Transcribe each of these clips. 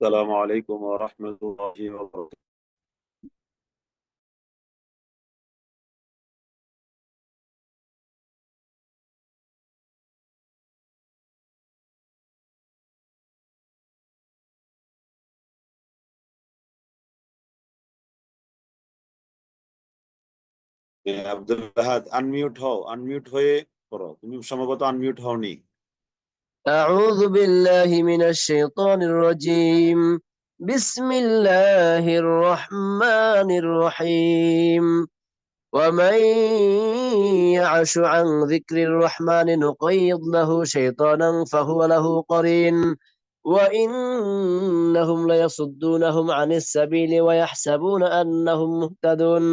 السلام عليكم ورحمة الله وبركاته. আব্দুল আহাদ unmute হয়ে করো। তুমি সম্ভবত আনমিউট হওনি। أعوذ بالله من الشيطان الرجيم. بسم الله الرحمن الرحيم. ومن يعش عن ذكر الرحمن نقيض له شيطانا فهو له قرين وإنهم ليصدونهم عن السبيل ويحسبون أنهم مهتدون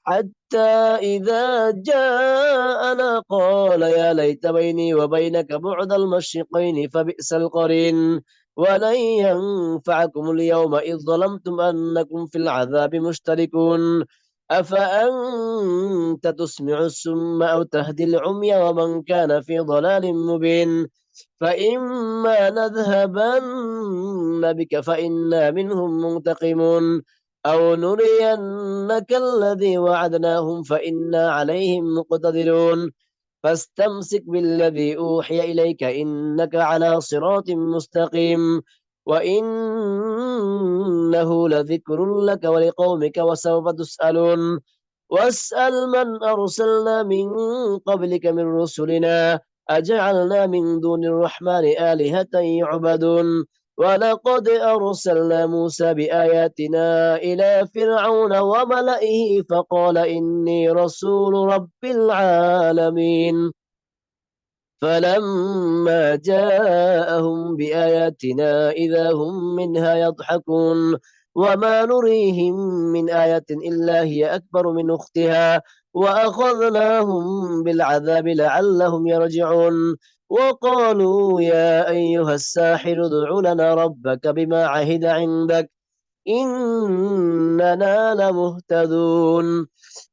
حتى إذا جاءنا قال يا ليت بيني وبينك بعد المشرقين فبئس القرين ولن ينفعكم اليوم إذ ظلمتم أنكم في العذاب مشتركون أفأنت تسمع السم أو تهدي العمي ومن كان في ضلال مبين فإما نذهبن بك فإنا منهم منتقمون أو نرينك الذي وعدناهم فإنا عليهم مقتدرون فاستمسك بالذي أوحي إليك إنك على صراط مستقيم وإنه لذكر لك ولقومك وسوف تسألون واسأل من أرسلنا من قبلك من رسلنا أجعلنا من دون الرحمن آلهة يعبدون ولقد أرسلنا موسى بآياتنا إلى فرعون وملئه فقال إني رسول رب العالمين فلما جاءهم بآياتنا إذا هم منها يضحكون وما نريهم من آية إلا هي أكبر من أختها وأخذناهم بالعذاب لعلهم يرجعون وقالوا يا أيها الساحر ادع لنا ربك بما عهد عندك إننا لمهتدون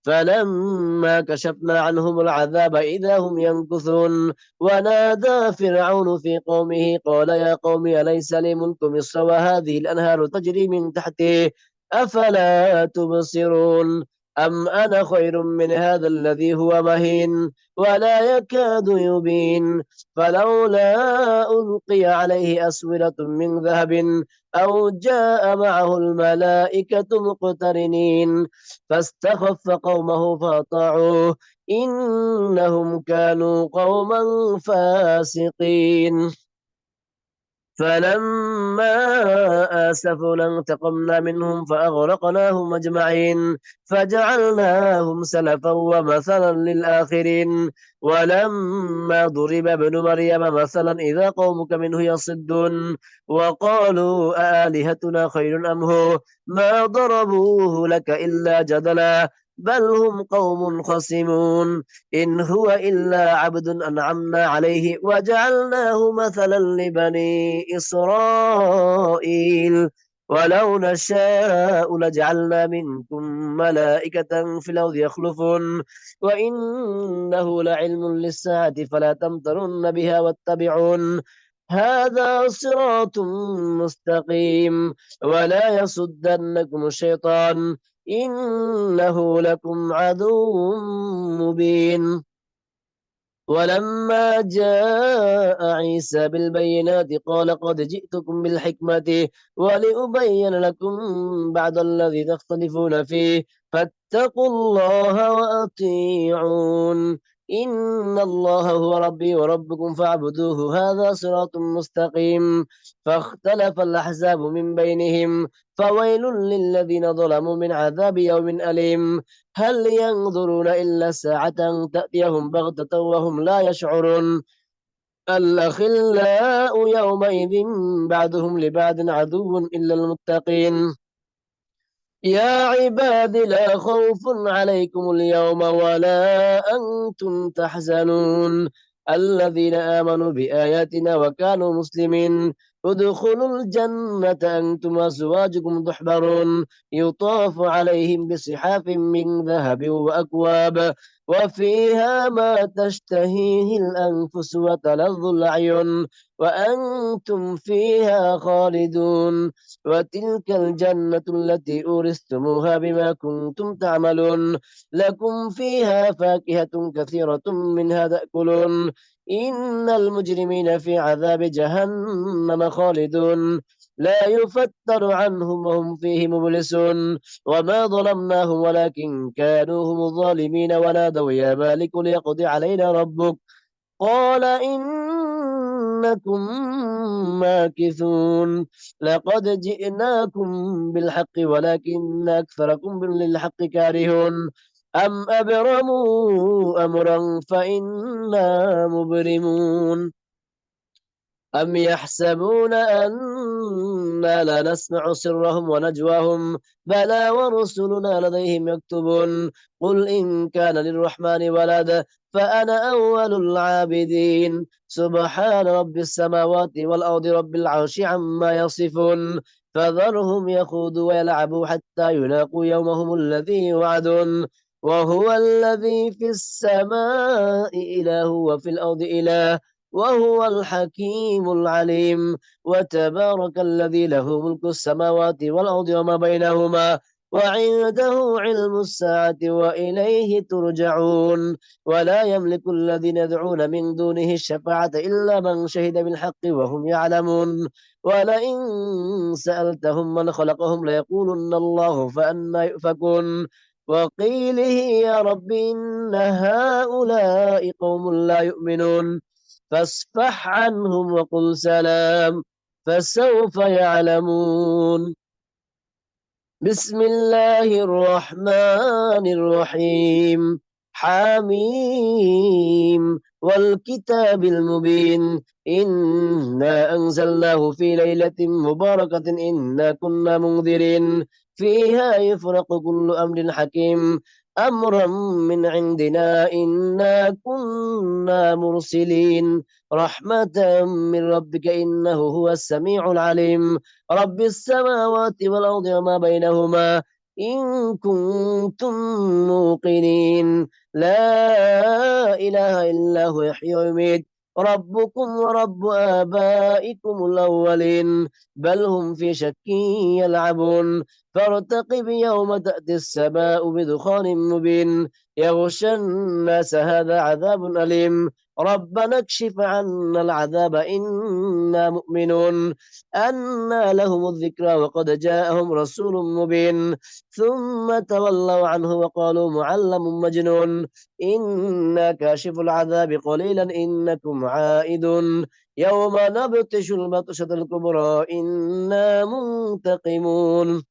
فلما كشفنا عنهم العذاب إذا هم ينكثون ونادى فرعون في قومه قال يا قوم أليس لي ملك مصر وهذه الأنهار تجري من تحتي أفلا تبصرون أم أنا خير من هذا الذي هو مهين ولا يكاد يبين فلولا ألقي عليه أسورة من ذهب أو جاء معه الملائكة مقترنين فاستخف قومه فأطاعوه إنهم كانوا قوما فاسقين فلما آسفونا انتقمنا منهم فأغرقناهم أجمعين فجعلناهم سلفا ومثلا للآخرين ولما ضرب ابن مريم مثلا إذا قومك منه يصدون وقالوا أآلهتنا خير أم هو ما ضربوه لك إلا جدلا بل هم قوم خصمون إن هو إلا عبد أنعمنا عليه وجعلناه مثلا لبني إسرائيل ولو نشاء لجعلنا منكم ملائكة في الأرض يخلفون وإنه لعلم للساعة فلا تمترن بها واتبعون هذا صراط مستقيم ولا يصدنكم الشيطان إنه لكم عدو مبين ولما جاء عيسى بالبينات قال قد جئتكم بالحكمة ولأبين لكم بعد الذي تختلفون فيه فاتقوا الله وأطيعون إن الله هو ربي وربكم فاعبدوه هذا صراط مستقيم فاختلف الأحزاب من بينهم فويل للذين ظلموا من عذاب يوم أليم هل ينظرون إلا الساعة تأتيهم بغتة وهم لا يشعرون الأخلاء يومئذ بعضهم لبعض عدو إلا المتقين يا عباد لا خوف عليكم اليوم ولا أنتم تحزنون الذين آمنوا بآياتنا وكانوا مسلمين ادخلوا الجنة أنتم وأزواجكم تحبرون يطاف عليهم بصحاف من ذهب وأكواب وفيها ما تشتهيه الأنفس وتلظ الأعين وأنتم فيها خالدون وتلك الجنة التي أورثتموها بما كنتم تعملون لكم فيها فاكهة كثيرة منها تأكلون إن المجرمين في عذاب جهنم خالدون لا يفتر عنهم وهم فيه مبلسون وما ظلمناهم ولكن كانوا هم الظالمين ونادوا يا مالك ليقضي علينا ربك قال إنكم ماكثون لقد جئناكم بالحق ولكن أكثركم للحق كارهون أم أبرموا أمرا فإنا مبرمون أم يحسبون أنا لا نسمع سرهم ونجواهم بلى ورسلنا لديهم يكتبون قل إن كان للرحمن ولد فأنا أول العابدين سبحان رب السماوات والأرض رب العرش عما يصفون فذرهم يخوضوا ويلعبوا حتى يلاقوا يومهم الذي يوعدون وهو الذي في السماء إله وفي الأرض إله وهو الحكيم العليم وتبارك الذي له ملك السماوات والأرض وما بينهما وعنده علم الساعة وإليه ترجعون ولا يملك الذين يدعون من دونه الشفاعة إلا من شهد بالحق وهم يعلمون ولئن سألتهم من خلقهم ليقولن الله فأنا يؤفكون وقيله يا رب إن هؤلاء قوم لا يؤمنون فاصفح عنهم وقل سلام فسوف يعلمون بسم الله الرحمن الرحيم حميم والكتاب المبين إنا أنزلناه في ليلة مباركة إنا كنا منذرين فيها يفرق كل أمر حكيم أمرا من عندنا إنا كنا مرسلين رحمة من ربك إنه هو السميع العليم رب السماوات والأرض وما بينهما إن كنتم موقنين لا إله إلا هو يحيي ويميت ربكم ورب آبائكم الأولين بل هم في شك يلعبون فارتقب يوم تأتي السماء بدخان مبين يغشى الناس هذا عذاب أليم ربنا اكشف عنا العذاب إنا مؤمنون أنى لهم الذكرى وقد جاءهم رسول مبين ثم تولوا عنه وقالوا معلم مجنون إنا كاشف العذاب قليلا إنكم عائدون يوم نبطش البطشة الكبرى إنا منتقمون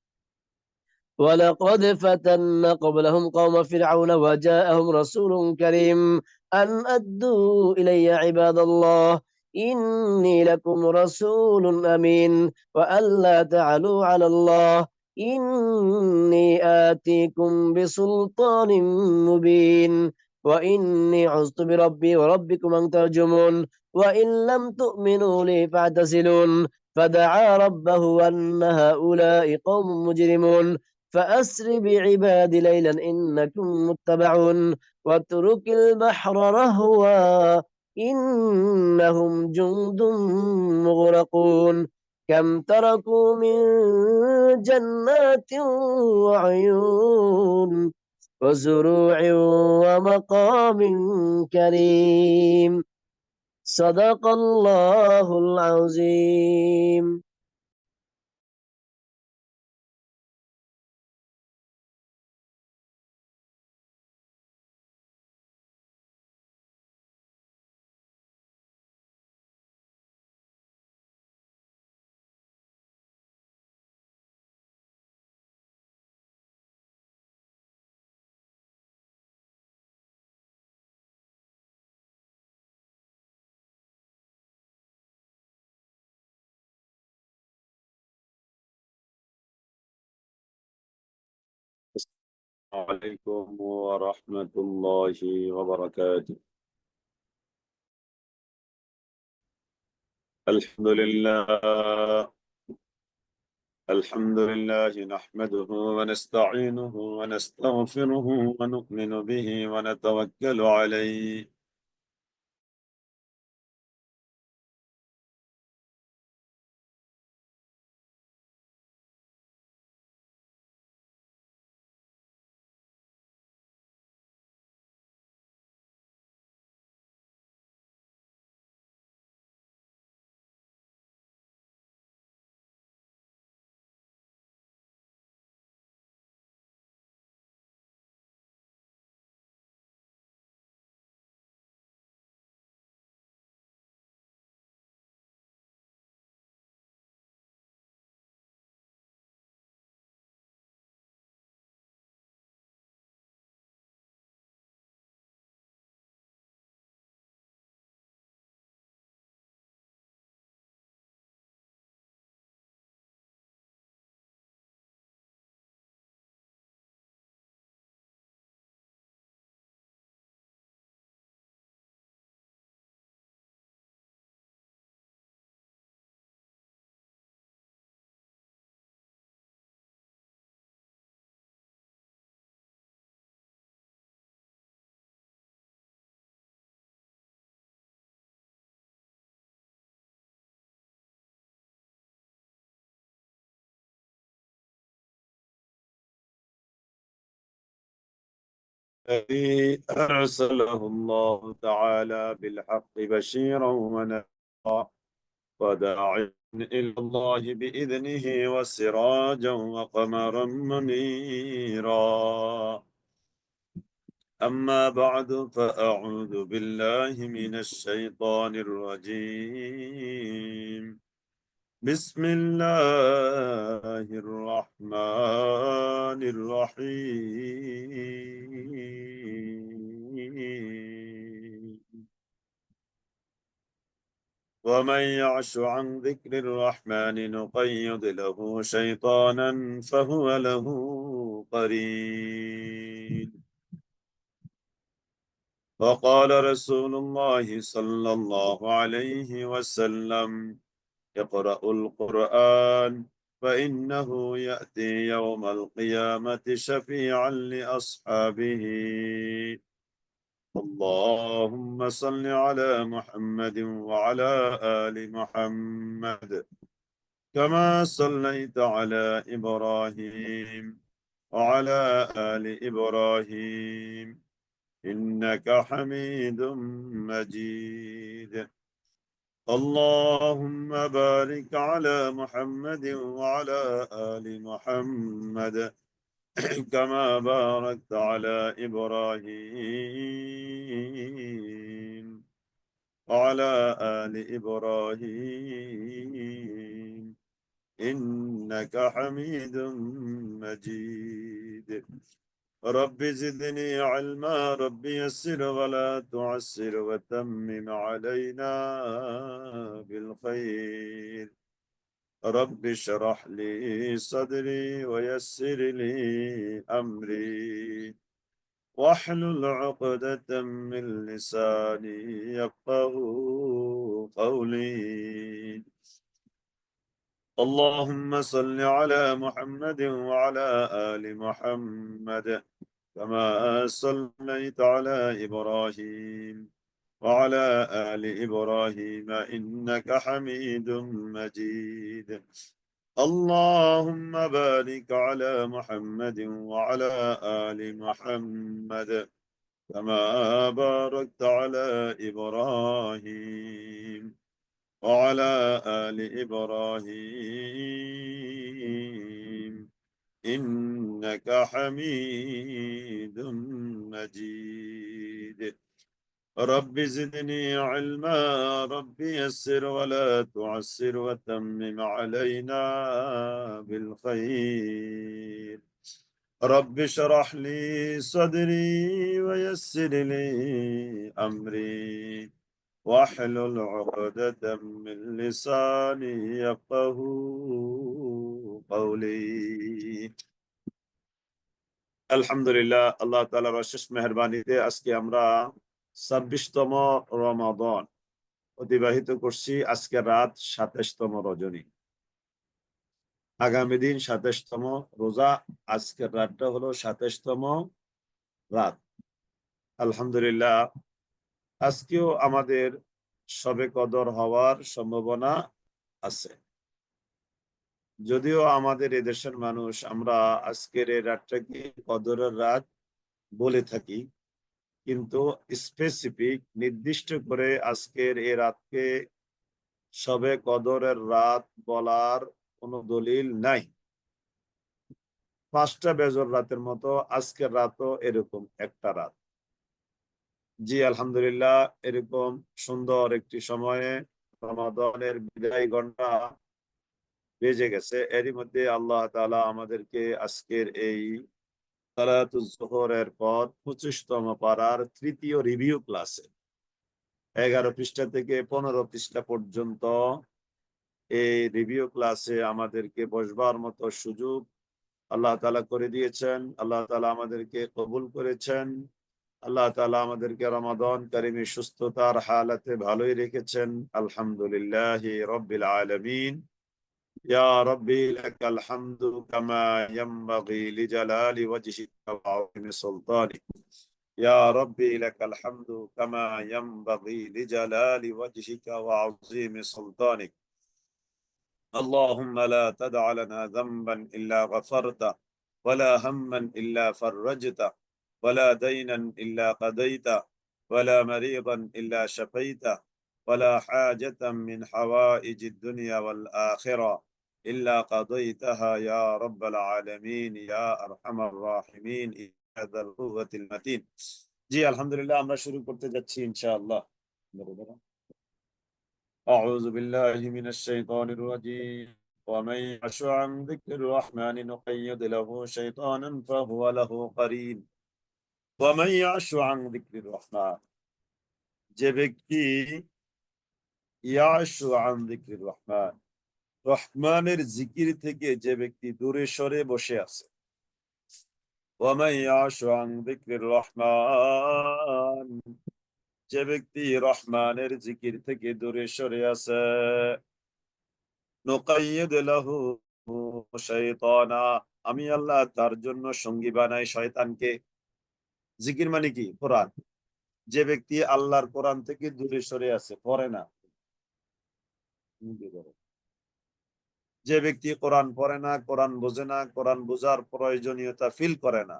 ولقد فتنا قبلهم قوم فرعون وجاءهم رسول كريم أن أدوا إلي عباد الله إني لكم رسول أمين وألا تعلوا على الله إني آتيكم بسلطان مبين وإني عزت بربي وربكم أن ترجمون وإن لم تؤمنوا لي فاعتزلون فدعا ربه أن هؤلاء قوم مجرمون فأسر بعبادي ليلا إنكم متبعون واترك البحر رهوا إنهم جند مغرقون كم تركوا من جنات وعيون وزروع ومقام كريم صدق الله العظيم السلام عليكم ورحمة الله وبركاته. الحمد لله الحمد لله نحمده ونستعينه ونستغفره ونؤمن به ونتوكل عليه الذي أرسله الله تعالى بالحق بشيرا ونذيرا وداعيا إلى الله بإذنه وسراجا وقمرا منيرا أما بعد فأعوذ بالله من الشيطان الرجيم بسم الله الرحمن الرحيم ومن يعش عن ذكر الرحمن نقيض له شيطانا فهو له قرين وقال رسول الله صلى الله عليه وسلم اقرأوا القرآن فإنه يأتي يوم القيامة شفيعا لأصحابه اللهم صل على محمد وعلى آل محمد كما صليت على إبراهيم وعلى آل إبراهيم إنك حميد مجيد اللهم بارك على محمد وعلى آل محمد كما باركت على إبراهيم وعلى آل إبراهيم إنك حميد مجيد رب زدني علما رب يسر ولا تعسر وتمم علينا بالخير رب اشرح لي صدري ويسر لي أمري واحلل عقدة من لساني يفقه قولي اللهم صل على محمد وعلى آل محمد كما صليت على إبراهيم وعلى آل إبراهيم إنك حميد مجيد اللهم بارك على محمد وعلى آل محمد كما باركت على إبراهيم وعلى آل إبراهيم إنك حميد مجيد رب زدني علما رب يسر ولا تعسر وتمم علينا بالخير رب اشرح لي صدري ويسر لي أمري واحلل عقدة من لساني يفقه قولي আলহামদুলিল্লাহ আল্লাহ তাআলার অশেষ মেহেরবানিতে আজকে আমরা ২৬তম রমাদান অতিবাহিত করছি। আজকে রাত 27তম রজনী, আগামী দিন 27তম রোজা, আজকের রাতটা হলো 27তম রাত। আলহামদুলিল্লাহ, আজকেও আমাদের শবে কদর হওয়ার সম্ভাবনা আছে। যদিও আমাদের এদেশের মানুষ আমরা আজকের এই রাতটাকে কদরের রাত বলে থাকি, কিন্তু স্পেসিফিক নির্দিষ্ট করে আজকের এই রাতকে শবে কদরের রাত বলার কোনো দলিল নাই। 5টা বেজর রাতের মতো আজকের রাতও এরকম একটা রাত। জি আলহামদুলিল্লাহ, এরকম সুন্দর একটি সময়ে রমাদানের বিদায় ঘন্টা বেজে গেছে। এরই মধ্যে আল্লাহ তাআলা আমাদেরকে আজকের এই সালাতুজ যোহরের পর 25তম পারার তৃতীয় রিভিউ ক্লাসে 11 পৃষ্ঠা থেকে 15 পৃষ্ঠা পর্যন্ত এই রিভিউ ক্লাসে আমাদেরকে বসবার মতো সুযোগ আল্লাহ তাআলা করে দিয়েছেন। আল্লাহ তাআলা আমাদেরকে কবুল করেছেন। আল্লাহ তাআলা আমাদেরকে রমাদান কারিমে সুস্থতার হালাতে ভালোই রেখেছেন। আলহামদুলিল্লাহি রাব্বিল আলামিন। ইয়া রাব্বি লাকাল হামদু কামা ইয়ানবাগি লিজালালি ওয়াজহিকা ওয়া আযীমি সুলতানিক। ইয়া রাব্বি লাকাল হামদু কামা ইয়ানবাগি লিজালালি ওয়াজহিকা ওয়া আযীমি সুলতানিক। اللهم لا تدع لنا ذنبا إلا غفرته، ولا هما إلا فرجته، ولا دينا إلا قضيته، ولا مريضا إلا شفيته، ولا حاجة من حوائج الدنيا والآخرة إلا قضيتها يا رب العالمين يا أرحم الراحمين يا ذا القوة المتين. জি আলহামদুলিল্লাহ, আমরা শুরু করতে যাচ্ছি ইনশাআল্লাহ। أعوذ بالله من الشيطان الرجيم. ومن يعش عن ذكر الرحمن نقيض له شيطانا فهو له قرين. ومن يعش عن ذكر الرحمن, যে ব্যক্তি ইয়াশু আন যিকরির রহমান, রহমানের জিকির থেকে যে ব্যক্তি দূরে সরে বসে আছে। ওয়ামান ইয়াশু আন যিকরির রহমান, যে ব্যক্তি রহমানের জিকির থেকে দূরে সরে আছে, নুকাইয়িদ লাহু শাইতানা, আমি আল্লাহ তার জন্য সঙ্গী বানাই শয়তানকে। জিকির মানে কি? কোরআন। যে ব্যক্তি আল্লাহর কোরআন থেকে দূরে সরে আছে, পড়ে না, যে ব্যক্তি কোরআন পড়ে না, কোরআন বোঝে না, কোরআন বোঝার প্রয়োজনীয়তা ফিল করে না,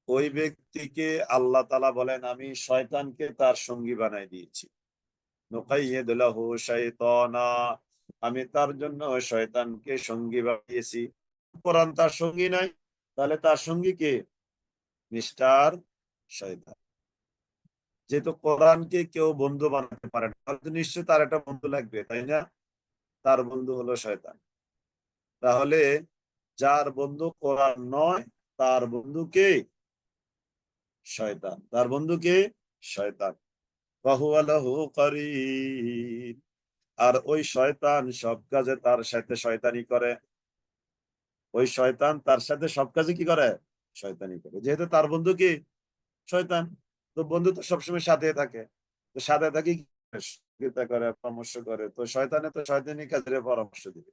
ওই ব্যক্তিকে আল্লাহ তাআলা বলেন আমি শয়তানকে তার সঙ্গী বানাই দিয়েছি। নুকাইয়িদ লাহু শাইতানা, আমি তার জন্য শয়তানকে সঙ্গী বানিয়েছি। কোরআন তার সঙ্গী নাই, তাহলে তার সঙ্গী কে? মিস্টার শয়তান। যেহেতু কোরআনকে কেউ বন্ধু বানাতে পারে না, তাহলে নিশ্চয়ই তার একটা বন্ধু লাগবে, তাই না? তার বন্ধু হলো শয়তান। তাহলে যার বন্ধু কোরআন নয়, তার বন্ধু কে? শয়তান। তার বন্ধু কে? শয়তান। ফাহুয়া লাহু কারীন, আর ওই শয়তান সব কাজে তার সাথে শয়তানি করে। ওই শয়তান তার সাথে সব কাজে কি করে? শয়তানি করে। যেহেতু তার বন্ধু কি? শয়তান, তো বন্ধু তো সবসময় সাথে থাকে, তো সাথে থাকি সহযোগিতা করে, পরামর্শ করে, তো শয়তানে তো শয়তানি কাজের পরামর্শ দিবে।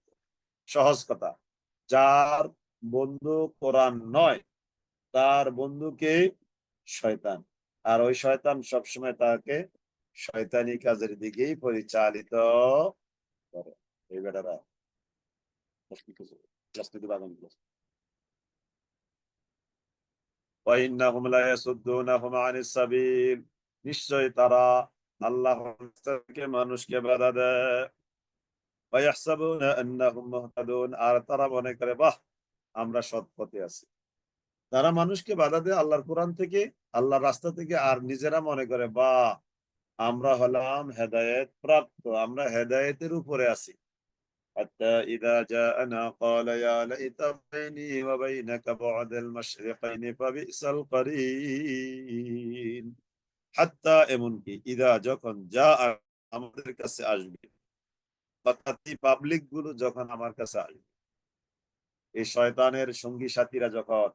সহজ কথা, যার বন্ধু কোরআন নয়, তার বন্ধুকে শয়তান, আর ওই শয়তান সবসময় তাকে শয়তানি কাজের দিকেই পরিচালিত করে। এই বেটারা রাজনীতি বাগান। وإنهم ليصدونهم عن السبيل, নিশ্চয় তারা আল্লাহর রাস্তা থেকে মানুষকে বাধা দেয়। ويحسبون أنهم مهتدون, আর তারা মনে করে বাহ আমরা সৎ পথে আছি। তারা মানুষকে বাধা দেয় আল্লাহর কোরআন থেকে, আল্লাহর রাস্তা থেকে, আর নিজেরা মনে করে বাহ আমরা হলাম হেদায়েত প্রাপ্ত, আমরা হেদায়েতের উপরে আছি। حتى إذا جاءنا قال يا ليت بيني وبينك بعد المشرقين فبئس القرين. হাত্তা, এমনকি, ইদা, যখন, যা আমাদের কাছে আসবে, অর্থাৎ এই পাবলিক গুলো যখন আমার কাছে আসবে, এই শয়তানের সঙ্গী সাথীরা যখন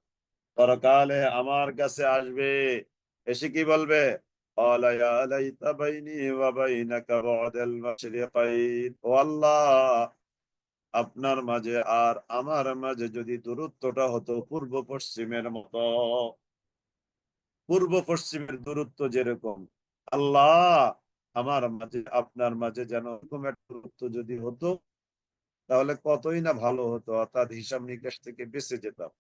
পরকালে আমার কাছে আসবে, এসে কি বলবে? قال يا ليت بيني وبينك بعد المشرقين ও আল্লাহ আপনার মাঝে আর আমার মাঝে যদি দূরত্বটা হতো পূর্ব পশ্চিমের মতো পূর্ব পশ্চিমের দূরত্ব যেরকম আল্লাহ আমার মাঝে আপনার মাঝে যেন এরকম একটা দূরত্ব যদি হতো তাহলে কতই না ভালো হতো অর্থাৎ হিসাব নিকাশ থেকে বেঁচে যেতাম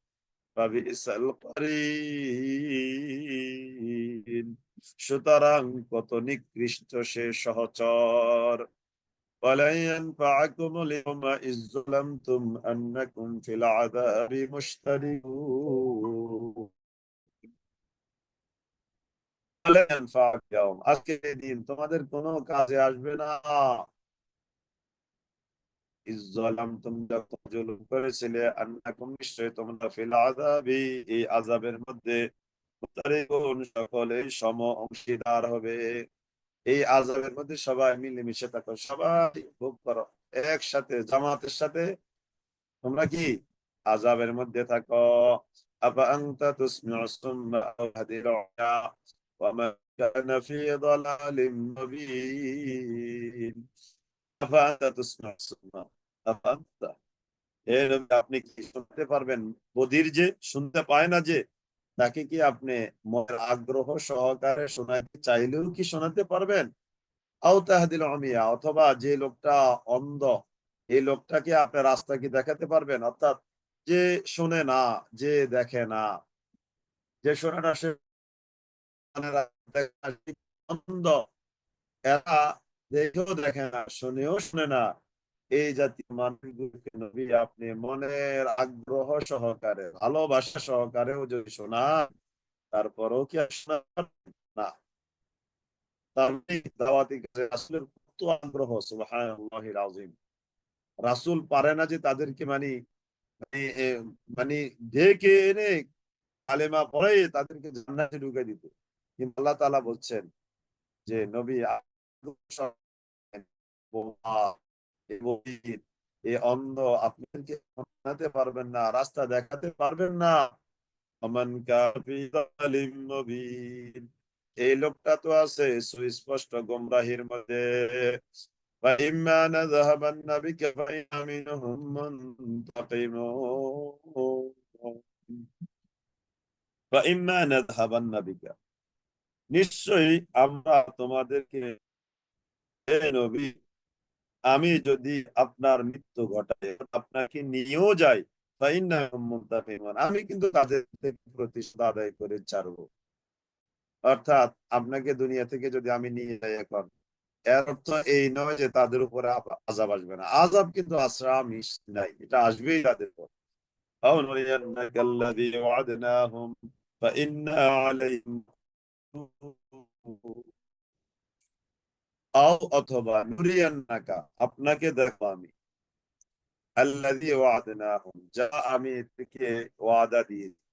ফাবিসাল করিন সুতরাং কত নিকৃষ্ট সে সহচর ولن ينفعكم اليوم إذ ظلمتم أنكم في العذاب مشتركون ولن ينفعك اليوم আজকের এই দিন তোমাদের কোনো কাজে আসবে না إذ ظلمتم যখন জুলুম করেছিলে أنكم নিশ্চয়ই তোমরা ফিল আযাবি এই আযাবের মধ্যে মুশতারিকুন সকলেই সম অংশীদার হবে এই আযাবের মধ্যে সবাই মিলেমিশে থাকো সবাই ভোগ করো একসাথে জামাতের সাথে তোমরা কি আযাবের মধ্যে থাকো আফা আনতা তুসমিউস সুম্মা আও তাহদিল উয়া ওয়া মা কানা ফি দালালিম মুবিন আফা আনতা তুসমিউস সুম্মা আফা আনতা এ নবী আপনি কি শুনতে পারবেন বধির যে শুনতে পায় না যে তাকে কি আপনি মনের আগ্রহ সহকারে শোনাতে চাইলেও কি শোনাতে পারবেন আও তাহদিল উমিয়া অথবা যে লোকটা অন্ধ এই লোকটাকে আপনি রাস্তা কি দেখাতে পারবেন অর্থাৎ যে শোনে না যে দেখে না যে শোনে না সে অন্ধ এরা দেখেও দেখে না শুনেও শুনে না এই জাতীয় মানুষগুলোকে নবী আপনি মনের আগ্রহ সহকারে ভালোবাসা সহকারেও যদি শোনান তারপরেও কি আর শোনা না তার দাওয়াতি কাজে রাসূলের কত আগ্রহ সুবহানাল্লাহিল আযীম রাসূল পারে না যে তাদেরকে মানে মানে ডেকে এনে কালেমা পড়ে তাদেরকে জান্নাতে ঢুকে দিত কিন্তু আল্লাহ তাআলা বলছেন যে নবী এই অন্ধ আপনাদেরকে শোনাতে পারবেন না রাস্তা দেখাতে পারবেন না আমান কাফি যালিম মুবিন এই লোকটা তো আছে সুস্পষ্ট গোমরাহির মধ্যে فإما نذهبن بك فإن منهم منتقمون فإما نذهبن بك নিশ্চয়ই আমরা তোমাদেরকে হে নবী আমি যদি আপনার মৃত্যু ঘটাই আপনাকে নিয়েও যাই ফাইন্নাহুম মুনতাকিমুন আমি কিন্তু তাদের প্রতিশোধ আদায় করে ছাড়বো অর্থাৎ আপনাকে দুনিয়া থেকে যদি আমি নিয়ে যাই এখন এর অর্থ এই নয় যে তাদের উপরে আযাব আসবে না আযাব কিন্তু আসরা মিস নাই এটা আসবেই তাদের উপর আও নুরিয়ান্নাকা আল্লাযী ওয়া'adনাহুম ফাইন্না আলাইহিম আও অথবা নুরিয়ান্নাকা আপনাকে দেখো আমি আল্লাযী ওয়া'adনাহুম যা আমি থেকে ওয়াদা দিয়েছি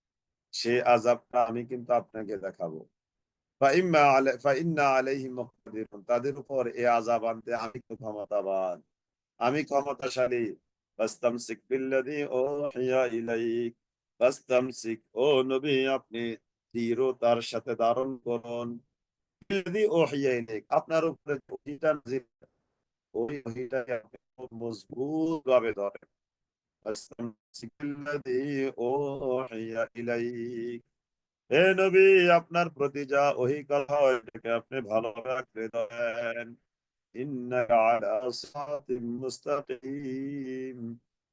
সে আযাবটা আমি কিন্তু আপনাকে দেখাবো ফাইন্না আলাইহিম মুকতাদিরুন তাদের উপর এই আযাব আনতে আমি তো ক্ষমতাবান আমি ক্ষমতাশালী ফাস্তামসিক বিল্লাযী উহিয়া ইলাইক ফাস্তামসিক ও নবী আপনি দৃঢ়তার সাথে ধারণ করুন বিল্লাযী উহিয়া ইলাইক আপনার উপরে ওহীটা নাযিল ওই ওহীটাকে আপনি খুব মজবুত ভাবে ধরেন ফাস্তামসিক বিল্লাযী উহিয়া ইলাইক হে নবী আপনার প্রতি যা ওহী করা হয় এটাকে আপনি ভালোভাবে আঁকড়ে ধরেন ইন্নাকা আলা সিরাতিম মুস্তাকিম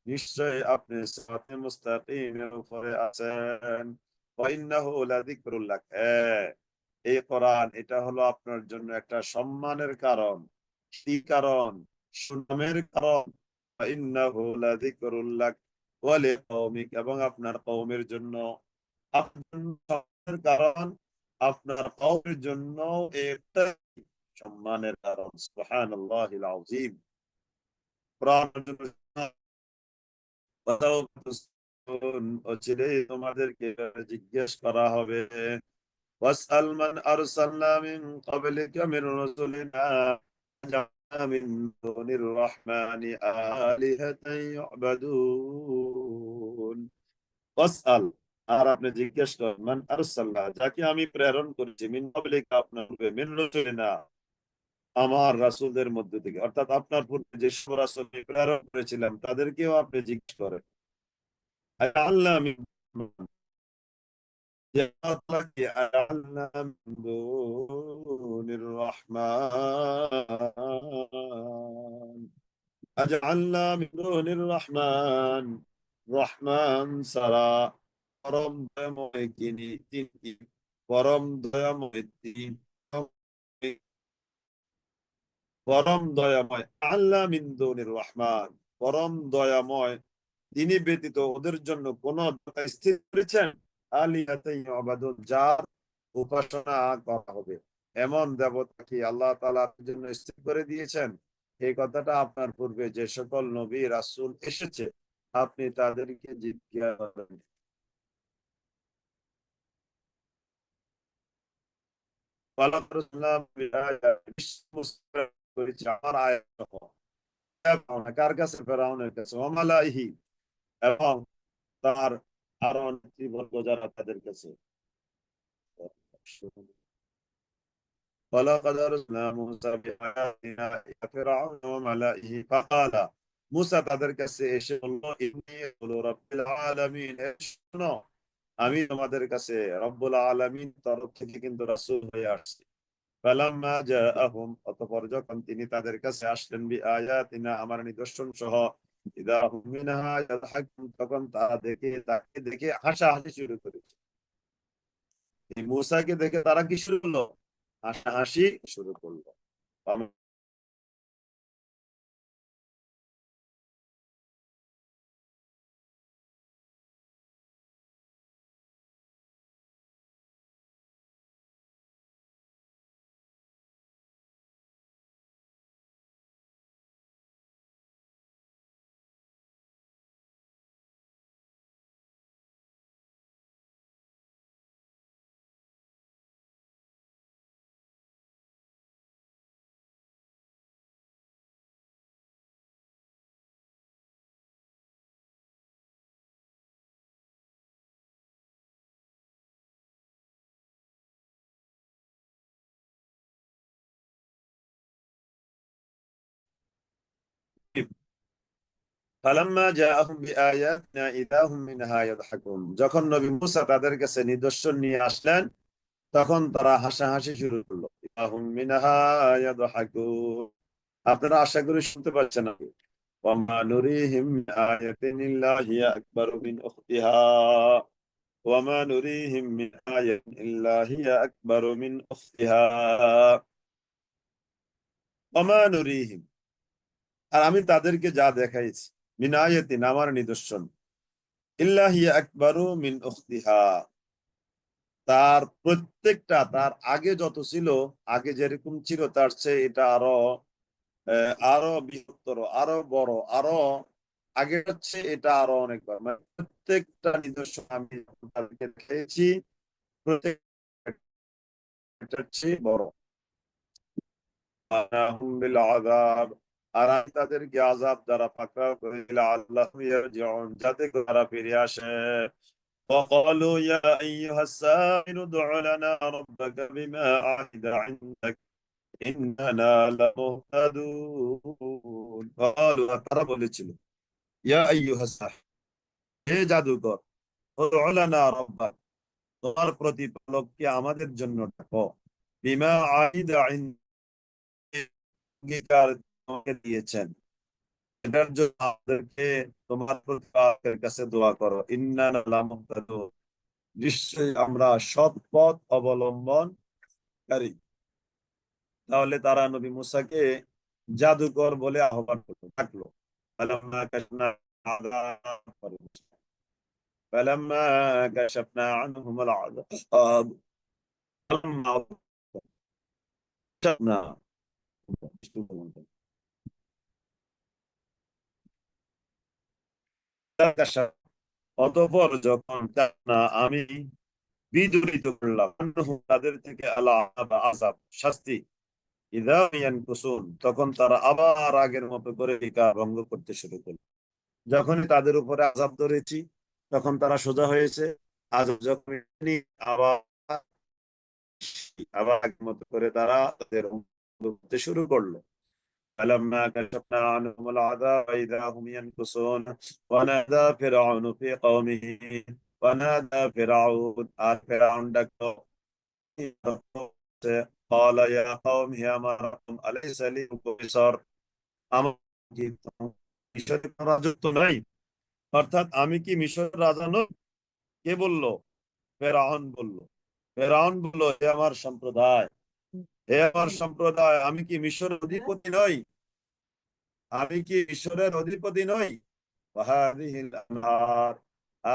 নিশ্চয় আপনি সিরাতে মুস্তাকিমের উপরে আছেন ওয়া ইন্নাহু লাযিকরুল লাক এই কোরআন এটা হলো আপনার জন্য একটা সম্মানের কারণ কি কারণ সুনামের কারণ ওয়া ইন্নাহু লাযিকরুল লাক ওয়া লিকওমিক এবং আপনার কওমের জন্য আপনার কারণ আপনার কওমের জন্য একটা সম্মানের কারণ সুবহানাল্লাহিল আযীম অচিরেই তোমাদেরকে জিজ্ঞেস করা হবে ওয়াসআল মান আরসালনা মিন ক্বাবলিকা মির রাসূলিনা জাআলনা মিন দুনির রাহমানি আলিহাতান ইউবাদুন ওয়াসআল আর আপনি জিজ্ঞেস করেন মান আরসাল্লাহ, যাকে আমি প্রেরণ করেছি, মিন ক্বাবলিকা, আপনার পূর্বে, মিন রাসূলিনা, আমার রাসূলদের মধ্য থেকে, অর্থাৎ আপনার পূর্বে যে সব রাসূল আমি প্রেরণ করেছিলাম তাদেরকেও আপনি জিজ্ঞেস করেন। আল্লাহ أجعلنا من دون الرحمن أجعلنا من دون الرحمن রহমান সারা, পরম দয়াময় তিনি পরম দয়াময় তিনি পরম দয়াময়, আল্লাহ মিন দুনির রহমান, পরম দয়াময় তিনি ব্যতীত ওদের জন্য কোন দেবতা স্থির করেছেন, আলিহাতাই ইউবাদুন, যার উপাসনা করা হবে, এমন দেবতা কি আল্লাহ তাআলা আপনার জন্য স্থির করে দিয়েছেন? এই কথাটা আপনার পূর্বে যে সকল নবী রাসূল এসেছে আপনি তাদেরকে জিজ্ঞাসা করেন। আমার আয়াত কার কাছে? ফেরাউনের কাছে, ওমালাইহি, এবং তার আরো নেতৃবর্গ যারা তাদের কাছে। ولقد أرسلنا موسى بآياتنا إلى فرعون وملئه فقال, মুসা তাদের কাছে এসে বলল, ইন্নী রাসূলু রাব্বিল আলামিন, শোনো আমি তোমাদের কাছে রব্বুল আলামিন তরফ থেকে কিন্তু রাসূল হয়ে আসছি। ফালাম্মা জাআহুম, অতঃপর যখন তিনি তাদের কাছে আসলেন, বিআয়াতিনা, আমার নিদর্শন সহ, ইযা হুম মিনহা ইয়াদহাকুন, তখন তারা তাকে দেখে হাসাহাসি শুরু করেছে। এই মূসাকে দেখে তারা কি শুরু করলো? হাসাহাসি শুরু করলো। ফালাম্মা জাআহুম বিআয়াতিনা ইযা হুম মিনহা ইয়াদহাকুন, যখন নবী মূসা তাদের কাছে নিদর্শন নিয়ে আসলেন তখন তারা হাসাহাসি শুরু করলো। ইযা হুম মিনহা ইয়াদহাকুন, আপনারা আশা করি শুনতে পাচ্ছেন না? ওয়ামা নুরিহিম মিন আয়াতিন ইল্লা হিয়া আকবারু মিন উখতিহা, ওয়ামা নুরিহিম মিন আয়াতিন ইল্লা হিয়া আকবারু মিন উখতিহা, ওয়ামা নুরিহিম, আর আমি তাদেরকে যা দেখাইছি, মিন আয়াতিন, আমার নিদর্শন, ইল্লা হিয়া আকবারু মিন উখতিহা, তার প্রত্যেকটা, তার আগে যত ছিল, আগে যেরকম ছিল তার চেয়ে এটা আরো বৃহত্তর, আরো বড়, আরো আগে হচ্ছে এটা আরো অনেকবার, মানে প্রত্যেকটা নিদর্শন আমি তাদেরকে দেখেছি, প্রত্যেকটা চেয়ে বড়। আনাহুম বিল আযাব, আর আমি তাদেরকে আযাব দ্বারা পাকড়াও করে দিলাম, আল্লাহু ইয়ারজিউন, যাতে তারা ফিরে আসে। وقالوا يا أيها الساحر ادع لنا ربك بما عهد عندك إننا لمهتدون। قالوا, তারা বলেছিল, ইয়া আইয়ুহাস সাহির, হে জাদুকর, উদউ লানা রাব্বাক, তোমার প্রতিপালককে আমাদের জন্য ডাকো, বিমা আহিদা অঙ্গীকার তোমাকে দিয়েছেন, এটার জন্য আমাদেরকে তোমার প্রতিপালকের কাছে দোয়া করো, ইন্নানা লামুহতাদুন, নিশ্চয়ই আমরা সৎ পথ অবলম্বনকারী। তাহলে তারা নবী মুসাকে জাদুকর বলে আহ্বান করতে থাকলো। ফালাম্মা কাশফনা ফালাম্মা কাশফনা আনহুম আল-আযাব, ফালাম্মা কাশফনা, অতঃপর যখন আমি বিদূরিত করলাম আনহুম, তাদের থেকে, আযাব, শাস্তি, ইযা ইয়ানকুসুন, তখন তারা আবার আগের মতো করে ইকার ভঙ্গ করতে শুরু করলো। যখনই তাদের উপরে আযাব ধরেছি তখন তারা সোজা হয়েছে, আজ যখন আবার আবার আগের মতো করে তারা তাদের করতে শুরু করলো। فلما كشفنا عنهم العذاب إذا هم ينكثون ونادى فرعون في قومه ونادى فرعون فرعون ডাকলো قال يا قوم يا مركم أليس لي ملك مصر আমার কি মিশরের কোনো রাজত্ব নাই? অর্থাৎ আমি কি মিশরের রাজা নই? কে বলল? ফেরাউন বলল। ফেরাউন বলল, হে আমার সম্প্রদায়, হে আমার সম্প্রদায়, আমি কি মিশরের অধিপতি নই? আমি কি মিশরের অধিপতি নই? ওয়াহাদিহিল আনহার,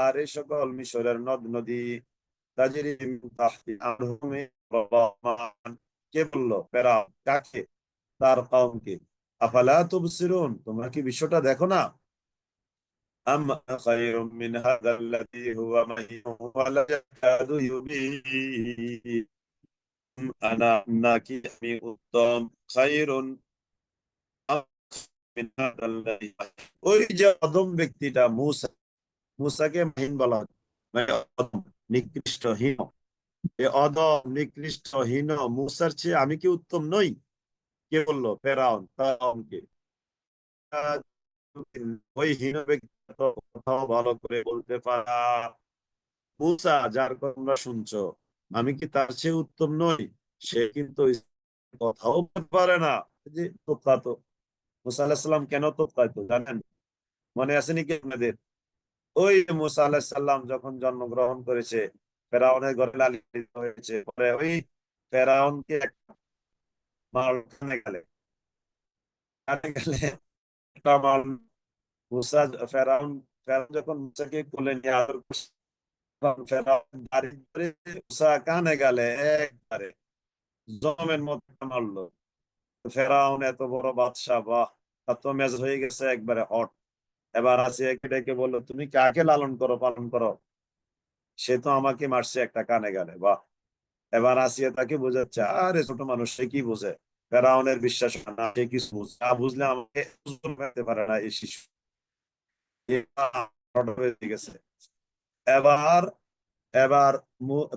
আর এই সকল মিশরের নদ নদী তাজরি মিন তাহতি আনহুমি রাহমান। কে বলল? ফেরাউন। কাকে? তার কওমকে। আফালা তুবসিরুন, তোমরা কি বিষয়টা দেখো না? আম খায়রুম মিন হাযাল্লাযী হুয়া মাহিন ওয়া লা ইয়াকাদু ইউবিন। আনা, নাকি আমি উত্তম, খায়রুন মিন হাযাল্লাযী, ওই যে অদম ব্যক্তিটা মূসা, মূসাকে মাহিন বলা হয়, মানে অদম, নিকৃষ্টহীন। এই অদম নিকৃষ্টহীন মূসার চেয়ে আমি কি উত্তম নই? কে বললো? ফেরাউন। ফেরাউনকে। ওই হীন ব্যক্তি তো কথাও ভালো করে বলতে পারা। মূসা, যার কথা তোমরা শুনছো, আমি কি তার চেয়ে উত্তম নই? সে কিন্তু কথাও বলতে পারে না। এই যে তোতলাতো, মূসা আলাইহিস সালাম কেন তোতলাইতো জানেন? মনে আছে নাকি আপনাদের? ওই মূসা আলাইহিস সালাম যখন জন্মগ্রহণ করেছে, ফেরাউনের ঘরে লালিত হয়েছে, পরে ওই ফেরাউনকে একটা মাল খানে গেলে, খানে গেলে একটা মাল মুসা, ফেরাউন, ফেরাউন যখন মুসাকে কোলে নিয়ে আদর করছে, তখন ফেরাউন দাড়ি ধরে মুসা কানে গেলে একবারে জমের মধ্যে মারলো। ফেরাউন এত বড় বাদশাহ, বাহ, তার তো মেজাজ হয়ে গেছে একবারে হট। এবার আসিয়াকে ডেকে বললো, তুমি কাকে লালন করো পালন করো? সে তো আমাকে মারছে একটা কানে গেলে, বাহ। এবার আসিয়া তাকে বোঝাচ্ছে, আরে ছোট মানুষ, সে কি বোঝে? ফেরাউনের বিশ্বাস হয় না, সে কিছু বুঝে না, বুঝলে আমাকে জুলুম করতে পারে না এই শিশু। হয়ে গেছে। এবার এবার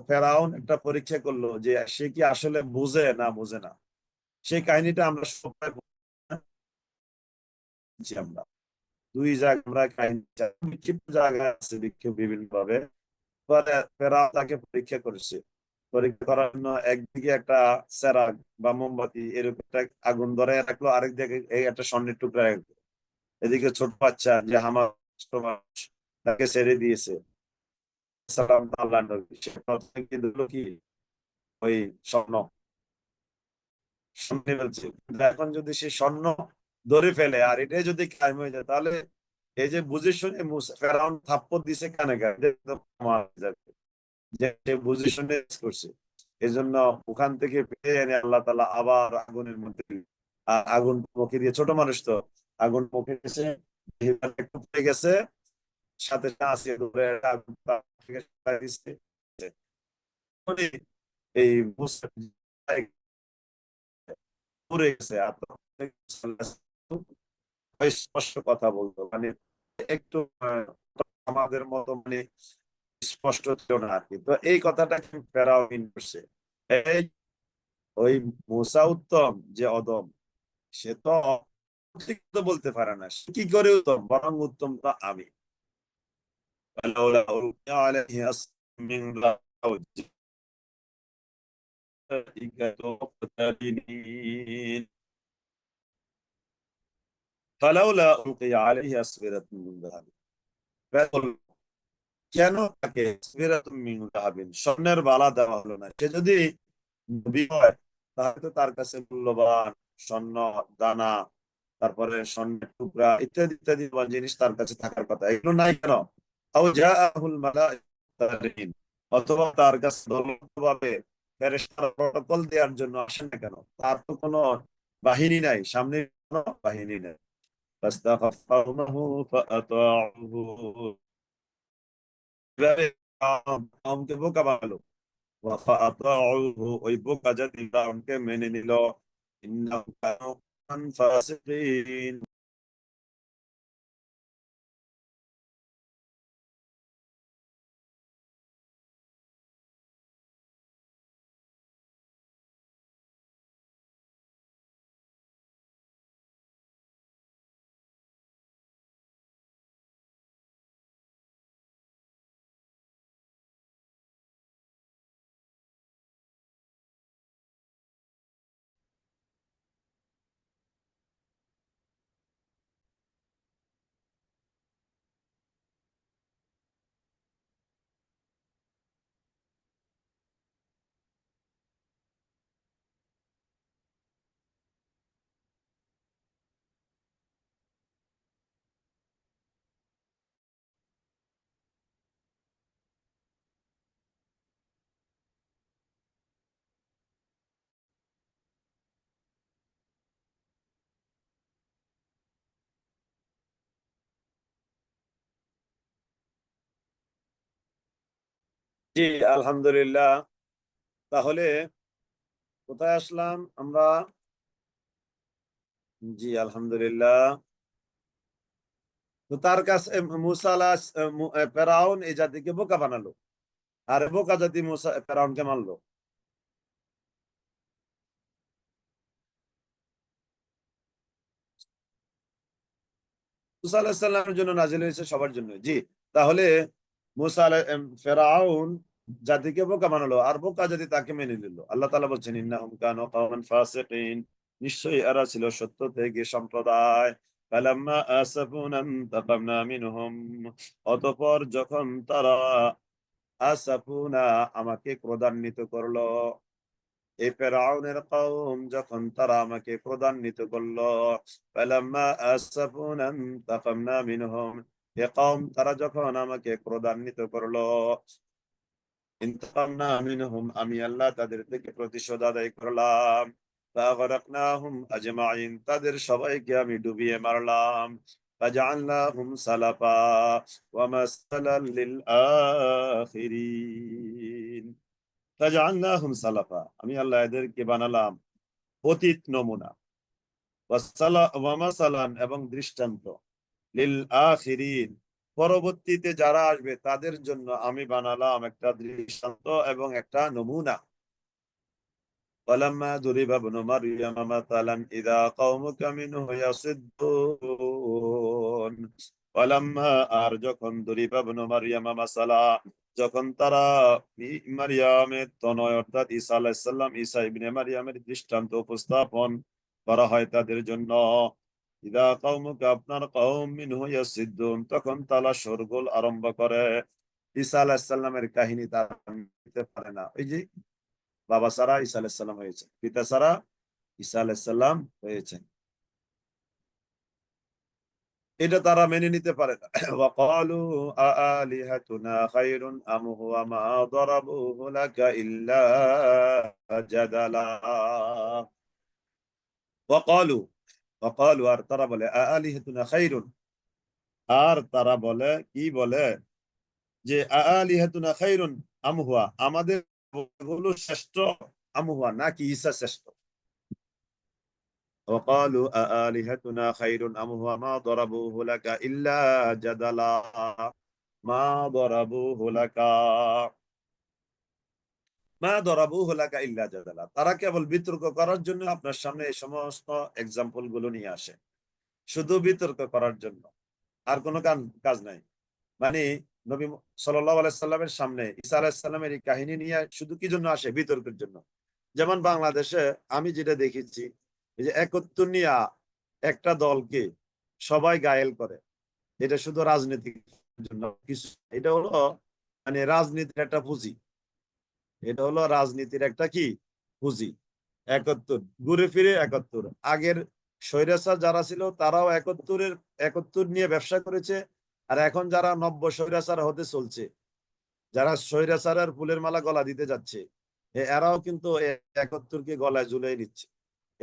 ফেরাউন একটা পরীক্ষা করলো যে সে কি আসলে বুঝে না বুঝে না। সেই কাহিনীটা আমরা সবাই বলছি। আমরা দুই জায়গায় আমরা কাহিনী বিক্ষিপ্ত জায়গায় আছে, বিক্ষিপ্ত বিভিন্ন ভাবে। পরে ফেরাউন তাকে পরীক্ষা করেছে। পরীক্ষা করার জন্য একদিকে একটা চেরাগ বা মোমবাতি এরকম একটা আগুন ধরে রাখলো, আরেক দিকে এই একটা স্বর্ণের টুকরা রাখলো। এদিকে ছোট বাচ্চা যে আমার ছোট মানুষ, তাকে ছেড়ে দিয়েছে। সালাম আল্লাহ নবী, সে প্রথমে কিন্তু কি ওই স্বর্ণ, স্বর্ণ ফেলছে। কিন্তু এখন যদি সে স্বর্ণ ধরে ফেলে আর এটাই যদি কায়েম হয়ে যায়, তাহলে এই যে বুঝে শুনে ফেরাউন থাপ্পড় দিছে কানে কানে, এটা তো মারা যাবে। যে সে বুঝে শুনে করছে, এই জন্য ওখান থেকে পেয়ে এনে আল্লাহ তাআলা আবার আগুনের মধ্যে আগুন মুখে দিয়ে, ছোট মানুষ তো, আগুন মুখে গেছে, একটু পড়ে গেছে, সাথে সাথে আসিয়া ধরে আগুন তার থেকে সরাই দিছে। এই মুসা পুড়ে গেছে। আর স্পষ্ট কথা বলতো, মানে একটু আমাদের মতো মানে স্পষ্ট ছিল না আর কি। তো এই কথাটা ফেরাউন করছে। এই ওই মুসা উত্তম যে অদম, সে তো ঠিক তো বলতে পারে না, সে কি করে উত্তম? বরং উত্তম তো আমি। فلولا ألقي عليه أسورة من ذهب والملائكة مقترنين فلولا ألقي عليه أسورة من ذهب। কেন তাকে আসওয়ারাতুম মিন যাহাবিন, স্বর্ণের বালা দেওয়া হলো না? সে যদি নবী হয়, তাহলে তো তার কাছে মূল্যবান স্বর্ণ দানা, তারপরে স্বর্ণের টুকরা ইত্যাদি ইত্যাদি জিনিস তার কাছে থাকার কথা। এগুলো নাই কেন? আও জাআহুল মালাইকাতুন, অথবা তার কাছে দলবদ্ধভাবে ফেরেশতারা প্রটোকল দেওয়ার জন্য আসে না কেন? তার তো কোনো বাহিনী নাই, সামনে কোনো বাহিনী নাই। ফাস্তাখাফা কওমাহু ফাআতাউহু, কাউমকে বোকা বানালো। ওই বোকা জাতি ফিরআউনকে মেনে নিল। ইন্নাহুম কানু ফাসিকিন। জি আলহামদুলিল্লাহ। তাহলে কোথায় আসলাম আমরা? জি আলহামদুলিল্লাহ। তো তার কাছে মুসা ফেরাউন এই জাতিকে বোকা বানালো, আর বোকা জাতি মুসা ফেরাউনকে মানলো। মুসা আলাহিসাল্লামের জন্য নাজিল হয়েছে, সবার জন্য। জি, তাহলে ফেরাউন জাতিকে বোকা বানালো, আর বোকা জাতি তাকে মেনে নিল। আল্লাহ তাআলা বলছেন, ইন্নাহুম কানু কওমান ফাসিকিন, নিশ্চয়ই এরা ছিল সত্য থেকে সম্প্রদায়। ফালাম্মা আসাফুনা ইনতাকামনা মিনহুম, অতঃপর যখন তারা আসাফুনা আমাকে ক্রোধান্বিত করলো, এই ফেরাউনের কওম যখন তারা আমাকে ক্রোধান্বিত করলো, ফালাম্মা আসাফুনা ইনতাকামনা মিনহুম, এ কওম তারা যখন আমাকে ক্রোধান্বিত করলো, ইনতাকামনা মিনহুম আমি আল্লাহ তাদের থেকে প্রতিশোধ আদায় করলাম। ফাগরাকনাহুম আজমাইন, তাদের সবাইকে আমি ডুবিয়ে মারলাম। ফাজআলনাহুম সালাফা ওয়া মাসালাল লিল আখিরিন। ফাজআলনাহুম সালাফা, আমি আল্লাহ এদেরকে বানালাম অতীত নমুনা, ওয়া মাসালান এবং দৃষ্টান্ত, লিল আখিরিন পরবর্তীতে যারা আসবে তাদের জন্য আমি বানালাম একটা দৃষ্টান্ত এবং একটা নমুনা। ولما ضرب ابن مريم مثلا إذا قومك منه يصدون ولما আর যখন ضرب ابن مريم مثلا, যখন তারা মারিয়ামের তনয় অর্থাৎ ঈসা আলাইহিস সালাম, ঈসা ইবনে মারিয়ামের দৃষ্টান্ত উপস্থাপন করা হয় তাদের জন্য, ইদা কওমুকা আপনার কওম মিনহু ইয়াসিদ্দুন, তখন তারা শোরগোল আরম্ভ করে। ঈসা আলাইহিস সালামের কাহিনী তারা নিতে পারে না। ওই যে বাবা ছাড়া ঈসা আলাইসাল্লাম হয়েছে, পিতা ছাড়া ঈসা আলাইসাল্লাম হয়েছে, এটা তারা মেনে নিতে পারে না। ওয়াকালু আআলিহাতুনা খায়রুন আম হুয়া মা দারাবুহু লাকা ইল্লা জাদালা। ওয়াকালু, ওয়াকালু আর তারা বলে, আআলিহাতুনা খায়রুন, আর তারা বলে, কি বলে, যে আআলিহাতুনা খায়রুন আম হুয়া, আমাদের হলো শ্রেষ্ঠ, আম হুয়া নাকি ঈসা শ্রেষ্ঠ। وقالوا أآلهتنا خير أم هو ما ضربوه لك إلا جدلا ما ضربوه لك মা দরাবুহু লাকা ইল্লা জাদালা, তারা কেবল বিতর্ক করার জন্য আপনার সামনে এই সমস্ত এক্সাম্পল গুলো নিয়ে আসে, শুধু বিতর্ক করার জন্য, আর কোনো কাজ নাই। মানে নবী সাল্লাল্লাহু আলাইহি সাল্লামের সামনে ঈসা আলাইহিস সালামের এই কাহিনী নিয়ে শুধু কি জন্য আসে? বিতর্কের জন্য। যেমন বাংলাদেশে আমি যেটা দেখেছি, এই যে একত্র নিয়া একটা দলকে সবাই গায়েল করে, এটা শুধু রাজনীতির জন্য কিছু, এটা হলো মানে রাজনীতির একটা পুঁজি, এটা হলো রাজনীতির একটা কি পুঁজি। একাত্তর, ঘুরে ফিরে একাত্তর, আগের স্বৈরাচার যারা ছিল তারাও একাত্তর নিয়ে ব্যবসা করেছে, আর এখন যারা নব্য স্বৈরাচার হতে চলছে, যারা স্বৈরাচারের ফুলের মালা গলা দিতে যাচ্ছে, এরাও কিন্তু একাত্তরকে গলায় ঝুলিয়ে নিচ্ছে।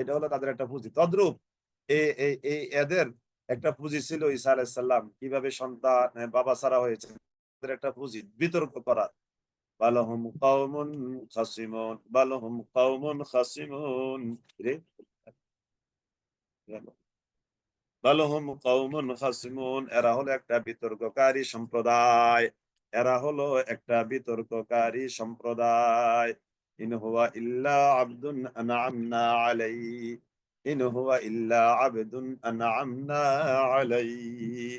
এটা হলো তাদের একটা পুঁজি। তদ্রূপ এই এদের একটা পুঁজি ছিল ঈসা আলাইহিস সালাম কিভাবে সন্তান বাবা ছাড়া হয়েছে, তাদের একটা পুঁজি বিতর্ক করা। বালহুম কওমুন খাসিমুন, বালহুম কওমুন খাসিমুন, রে বালহুম কওমুন খাসিমুন, এরা হলো একটা বিতর্ককারী সম্প্রদায়, এরা হলো একটা বিতর্ককারী সম্প্রদায়। ইন হুয়া ইল্লা আবদুন আনআমনা আলাইহি, ইন হুয়া ইল্লা আবদুন আনআমনা আলাইহি,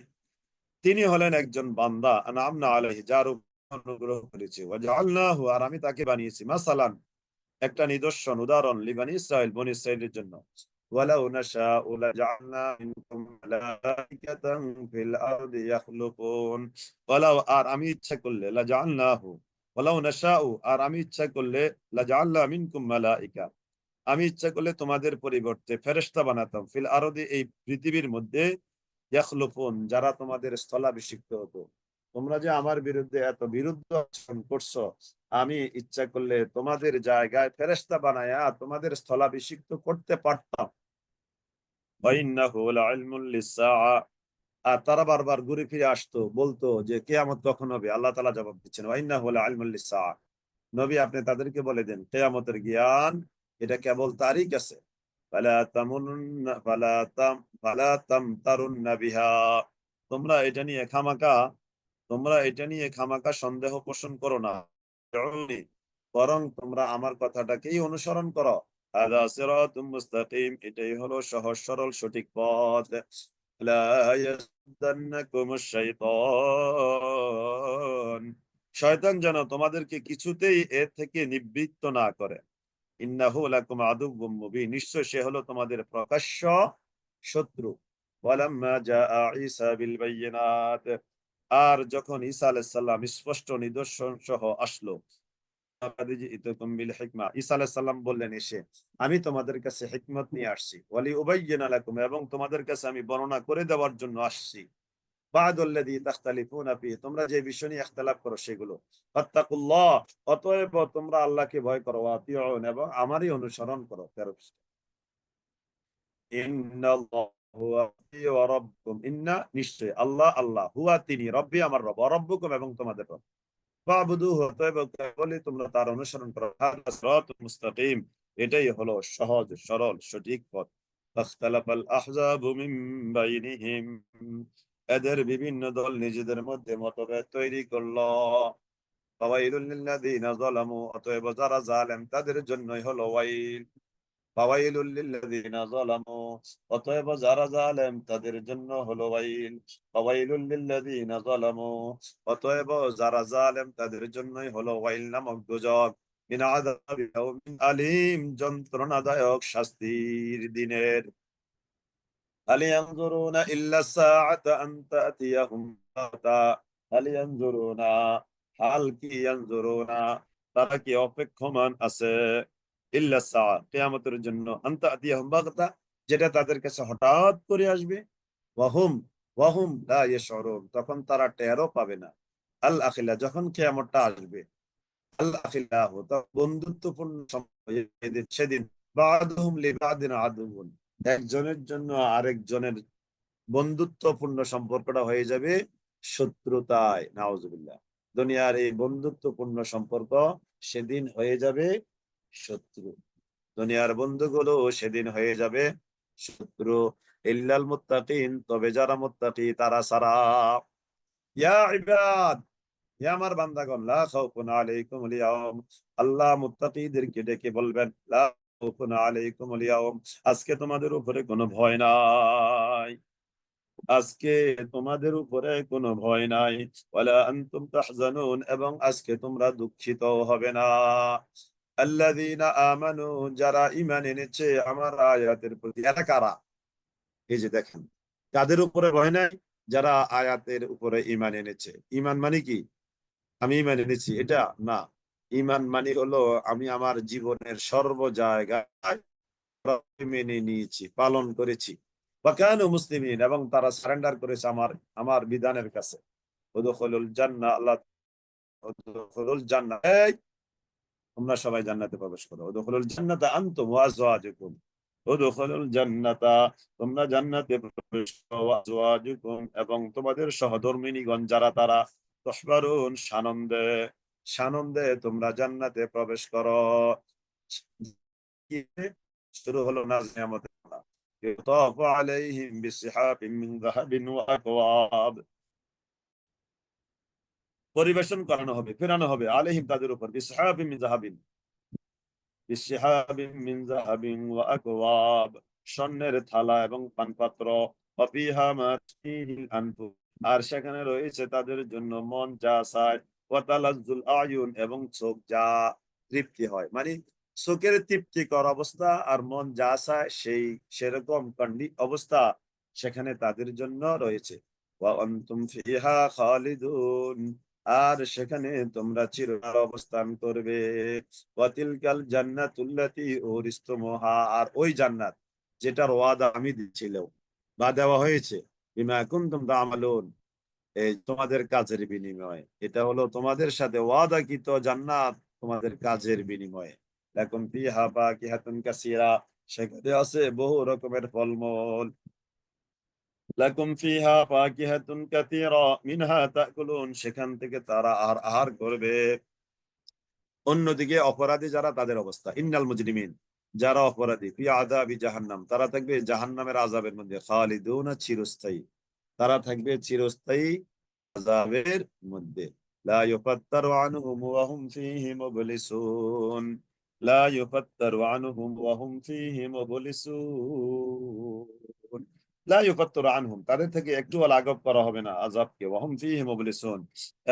তিনি হলেন একজন বান্দা, আনআমনা আলাইহি যার উপর অনুগ্রহ করেছি, ওয়াজআলনাহু আর আমি তাকে বানিয়েছি, মাসালান একটা নিদর্শন, উদাহরণ, লিবানি ইসরাইল বনি ইসরাইলের জন্য। ওয়ালাউ নাশাউ লাজআলনা মিনকুম মালাইকাতান ফিল আরদি ইয়াখলুকুন, ওয়ালাউ আর আমি ইচ্ছা করলে, লাজআলনাহু ওয়ালাউ নাশাউ আর আমি ইচ্ছা করলে, লাজআলনা মিনকুম মালাইকা আমি ইচ্ছা করলে তোমাদের পরিবর্তে ফেরেশতা বানাতাম, ফিল আরদি এই পৃথিবীর মধ্যে, ইয়াখলুকুন যারা তোমাদের স্থলাভিষিক্ত হতো। তোমরা যে আমার বিরুদ্ধে এত বিরুদ্ধ আচরণ করছো, আমি ইচ্ছা করলে তোমাদের জায়গায় ফেরেশতা বানায়া তোমাদের স্থলাভিষিক্ত করতে পারতাম। ওয়াইন্নাহু লাইলমুল লিসসাআ আর তারা বারবার ঘুরে ফিরে আসতো, বলতো যে কিয়ামত কখন হবে। আল্লাহ তাআলা জবাব দিচ্ছেন, ওয়া ইন্নাহু লাইলমুল লিসসাআ, নবী আপনি তাদেরকে বলে দেন কিয়ামতের জ্ঞান এটা কেবল তারই কাছে। ফালা তামুন্না ফালা তাম ফালা তামতারুন্না বিহা, তোমরা এটা নিয়ে খামাকা সন্দেহ পোষণ করো না। বরং তোমরা আমার কথাটাকেই অনুসরণ করো। হাযা সিরাতুম মুস্তাকিম, এটাই হলো সহজ সরল সঠিক পথ। লা ইয়াসুদ্দান্নাকুমুশ শাইতান, শয়তান যেন তোমাদেরকে কিছুতেই এর থেকে নিবৃত্ত না করে। ইন্নাহু লাকুম আদুউম মুবিন, নিশ্চয় সে হলো তোমাদের প্রকাশ্য শত্রু। ওয়ালাম্মা জাআ ঈসা বিল বায়িনাত, আর যখন ঈসা আলাইহিস সালাম স্পষ্ট নিদর্শন সহ আসলো, ঈসা আলাইহিস সালাম বললেন এসে, আমি তোমাদের কাছে হিকমত নিয়ে আসছি, ওয়ালি উবাইয়িনা লাকুম, এবং তোমাদের কাছে আমি বর্ণনা করে দেওয়ার জন্য আসছি, বা'দাল্লাযী তাখতালিফুনা ফীহি, তোমরা যে বিষয় নিয়ে ইখতিলাফ করো সেগুলো। ফাত্তাকুল্লাহ, অতএব তোমরা আল্লাহকে ভয় করো, ওয়া আতিউন, এবং আমারই অনুসরণ করো। 13 পৃষ্ঠা। ইন্নাল্লাহ হুয়া রাব্বী ওয়া রাব্বুকুম, ইন্না নিশ্চয় আল্লাহ, আল্লাহ, হুয়া তিনি, রব্বী আমার রব, ওয়া রাব্বুকুম এবং তোমাদের রব। ফা'বুদুহু, অতএব কেবলই তোমরা তার অনুসরণ করো। হাযা সিরাতুল মুস্তাকিম, এটাই হলো সহজ সরল সঠিক পথ। ফাখতালাফাল আহজাবু মিন বাইনিহিম, এদের বিভিন্ন দল নিজেদের মধ্যে মতভেদ তৈরি করলো। ফাওয়াইলুল লিল্লাযীনা যালামু, অতএব যারা জালেম তাদের জন্যই হলো ওয়াইল। ফাওয়াইলুল লিল্লাযীনা যালামু, অতএব যারা জালেম তাদের জন্য হলো ওয়াইল। ফাওয়াইলুল লিল্লাযীনা যালামু, অতএব যারা জালেম তাদের জন্যই হলো ওয়াইল নামক দোজখ। মিন আযাবি ইয়াউমিন আলীম, যন্ত্রণাদায়ক শাস্তির দিনের। হাল ইয়ানজুরুনা ইল্লা সাআতা আন তা'তিয়াহুম বাগতা, হাল ইয়ানজুরুনা, হাল কি ইয়ানজুরুনা, তারা কি অপেক্ষমান আছে, ইল্লা সাআ, কিয়ামতের জন্য, আন তা'তিয়াহুম বাগতা, যেটা তাদের কাছে হঠাৎ করে আসবে। ওয়াহুম ওয়াহুম লা ইয়াশউরুন, তখন তারা টেরও পাবে না। আল আখিলা, যখন কিয়ামতটা আসবে, আল আখিলাহু, তখন বন্ধুত্বপূর্ণ সময় সেদিন, বা'দুহুম লিবা'দিন আদুউন, একজনের জন্য আরেকজনের বন্ধুত্বপূর্ণ সম্পর্কটা হয়ে যাবে শত্রুতায়। নাউজুবিল্লাহ, দুনিয়ার এই বন্ধুত্বপূর্ণ সম্পর্ক সেদিন হয়ে যাবে শত্রু। দুনিয়ার বন্ধুগুলো সেদিন হয়ে যাবে শত্রু। ইল্লাল মুত্তাকিন, তবে যারা মুত্তাকি তারা ছাড়া। ইয়া ইবাদ, হে আমার বান্দাগণ, লা খাউফুন আলাইকুমুল ইয়াউম, আল্লাহ মুত্তাকিদেরকে ডেকে বলবেন, লা খাউফুন আলাইকুমুল ইয়াউম, আজকে তোমাদের উপরে কোনো ভয় নাই, আজকে তোমাদের উপরে কোনো ভয় নাই। ওয়ালা আনতুম তাহজানুন, এবং আজকে তোমরা দুঃখিত হবে না। আল্লাযীনা আমানু, যারা ঈমান এনেছে আমার আয়াতের প্রতি। এরা কারা? এই যে দেখেন, কাদের উপরে ভয় নাই? যারা আয়াতের উপরে ঈমান এনেছে। ঈমান মানে কি? আমি ঈমান এনেছি এটা না। ঈমান মানে হলো আমি আমার জীবনের সর্ব জায়গায় মেনে নিয়েছি, পালন করেছি। ওয়াকানু মুসলিমিন, এবং তারা সারেন্ডার করেছে আমার আমার বিধানের কাছে। উদখুলুল জান্নাহ, আল্লাহ, উদখুলুল জান্নাহ, এই তোমরা সবাই জান্নাতে প্রবেশ করো। উদখুলুল জান্নাতা আনতুম ওয়া আজওয়াজুকুম, উদখুলুল জান্নাতা, তোমরা জান্নাতে প্রবেশ করো, ওয়া আজওয়াজুকুম, এবং তোমাদের সহধর্মিণীগণ যারা তারা, তুহবারুন, সানন্দে সানন্দে তোমরা জান্নাতে প্রবেশ করো। শুরু হলো নাজ নিয়ামতের খেলা। ইউতাফু আলাইহিম বিসিহাবিম মিন যাহাবিন ওয়া আকওয়াব, পরিবেশন করানো হবে, ফেরানো হবে, আলাইহিম তাদের উপর, বিসিহাবিম মিন যাহাবিন, বিসিহাবিম মিন যাহাবিন ওয়া আকওয়াব, স্বর্ণের থালা এবং পানপাত্র। ওয়া ফিহা মা তাশতাহিল আনফুস, আর সেখানে রয়েছে তাদের জন্য মন যা চায়। ওয়া তালাজ্জুল আয়ুন, এবং চোখ যা তৃপ্তি হয়, মানে চোখের তৃপ্তিকর অবস্থা আর মন যা চায় সেই সেরকম অবস্থা সেখানে তাদের জন্য রয়েছে। ওয়া আনতুম ফিহা খালিদুন, আর সেখানে তোমরা চিরকাল অবস্থান করবে। ওয়া তিলকাল জান্নাতুল্লাতী উরিসতুমুহা, আর ওই জান্নাত যেটার ওয়াদা আমি দিয়েছিলাম বা দেওয়া হয়েছে, বিমা কুনতুম তা'মালুন, এই তোমাদের কাজের বিনিময়ে। এটা হলো তোমাদের সাথে ওয়াদাকৃত জান্নাত, তোমাদের কাজের বিনিময়ে। লাকুম ফিহা ফাকিহাতুন কাসীরা, সেখানে আছে বহু রকমের ফলমূল। লাকুম ফিহা ফাকিহাতুন কাসীরা মিনহা তাকুলুন, সেখান থেকে তারা আহার করবে। অন্যদিকে অপরাধী যারা, তাদের অবস্থা, ইন্নাল মুজরিমিন, যারা অপরাধী, ফি আযাবি জাহান্নাম, তারা থাকবে জাহান্নামের আযাবের মধ্যে, খালিদুনা, চিরস্থায়ী, তারা থাকবে চিরস্থায়ী আযাবের মধ্যে। লা ইউফাত্তারু আনহুম ওয়া হুম ফীহি মুবলিসুন, লা ইউফাত্তারু আনহুম ওয়া হুম ফীহি মুবলিসুন, লা ইউফাত্তারু আনহুম, তাদের থেকে একটু লাঘব করা হবে না আযাবকে, ওয়া হুম ফীহি মুবলিসুন,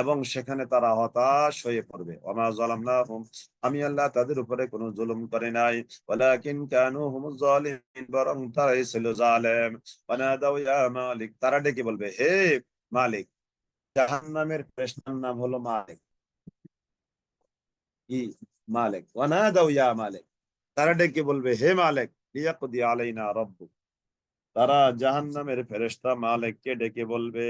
এবং সেখানে তারা হতাশ হয়ে পড়বে। ওয়া মা যালামনাহুম, আমি আল্লাহ তাদের উপরে কোনো জুলুম করে নাই, ওয়ালাকিন কানু হুমুজ জালিমিন, বরং তারাই ছিল জালেম। ওয়ানাদাউ ইয়া মালিক, তারা ডেকে বলবে, হে মালিক। জাহান্নামের ফেরেশতার নাম হলো মালিক। কি? মালিক। ওয়ানাদাউ ইয়া মালিক, তারা ডেকে বলবে, হে মালিক, লিয়াকদি আলাইনা রাব্বুক, তারা জাহান্নামের ফেরেশতা মালিককে ডেকে বলবে,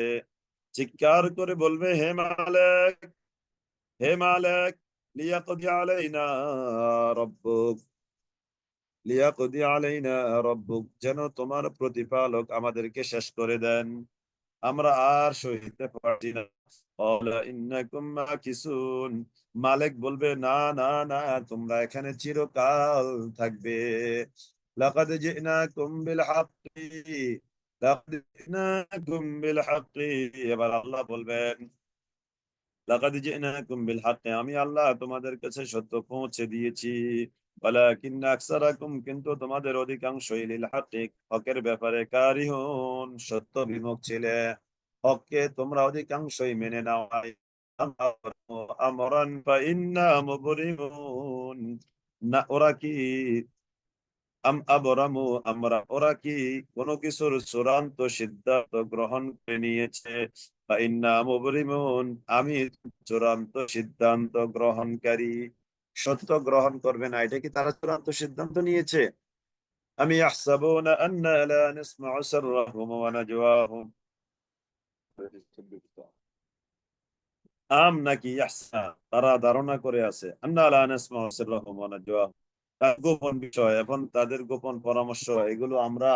চিৎকার করে বলবে, হে মালিক, হে মালিক, লিয়াকদি আলাইনা রাব্বুক, লিয়াকদি আলাইনা রাব্বুক, যেন তোমার প্রতিপালক আমাদেরকে শেষ করে দেন, আমরা আর সইতে পারছি না। ক্বালা ইন্নাকুম মাকিসুন, মালিক বলবে, না না না, তোমরা এখানে চিরকাল থাকবে। লাকাদ জিনাকুম বিল হাক্কি, লাকাদ জিনাকুম বিল হাক্কি, এবার আল্লাহ বলবেন, লাকাদ জিনাকুম বিল হাক্কি, আমি আল্লাহ তোমাদের কাছে সত্য পৌঁছে দিয়েছি। ওয়ালাকিন্না আকসারাকুম, কিন্তু তোমাদের অধিকাংশই লিল হাক্কি, হকের ব্যাপারে কারিহুন, সত্য বিমুখ ছিলে। হককে তোমরা অধিকাংশই মেনে নাও নাই। আমরান ফাইন্না মুবরিমুন, না ওরা কি, ওরা কি কোনো কিছুর চূড়ান্ত সিদ্ধান্ত গ্রহণ করে নিয়েছে? বা ইন্না মুবরিমুন, আমি চূড়ান্ত সিদ্ধান্ত গ্রহণকারী। সত্য গ্রহণ করবে না, এটা কি তারা চূড়ান্ত সিদ্ধান্ত নিয়েছে? আমি ইয়াহসাবুনা আন্না লা নাসমাউ সিররাহুম ওয়া নাজওয়াহুম, নাকি ইয়াহসা, তারা ধারণা করে আছে, আন্না লা নাসমাউ সিররাহুম ওয়া নাজওয়াহুম, তার গোপন বিষয় এবং তাদের গোপন পরামর্শ, এগুলো আমরা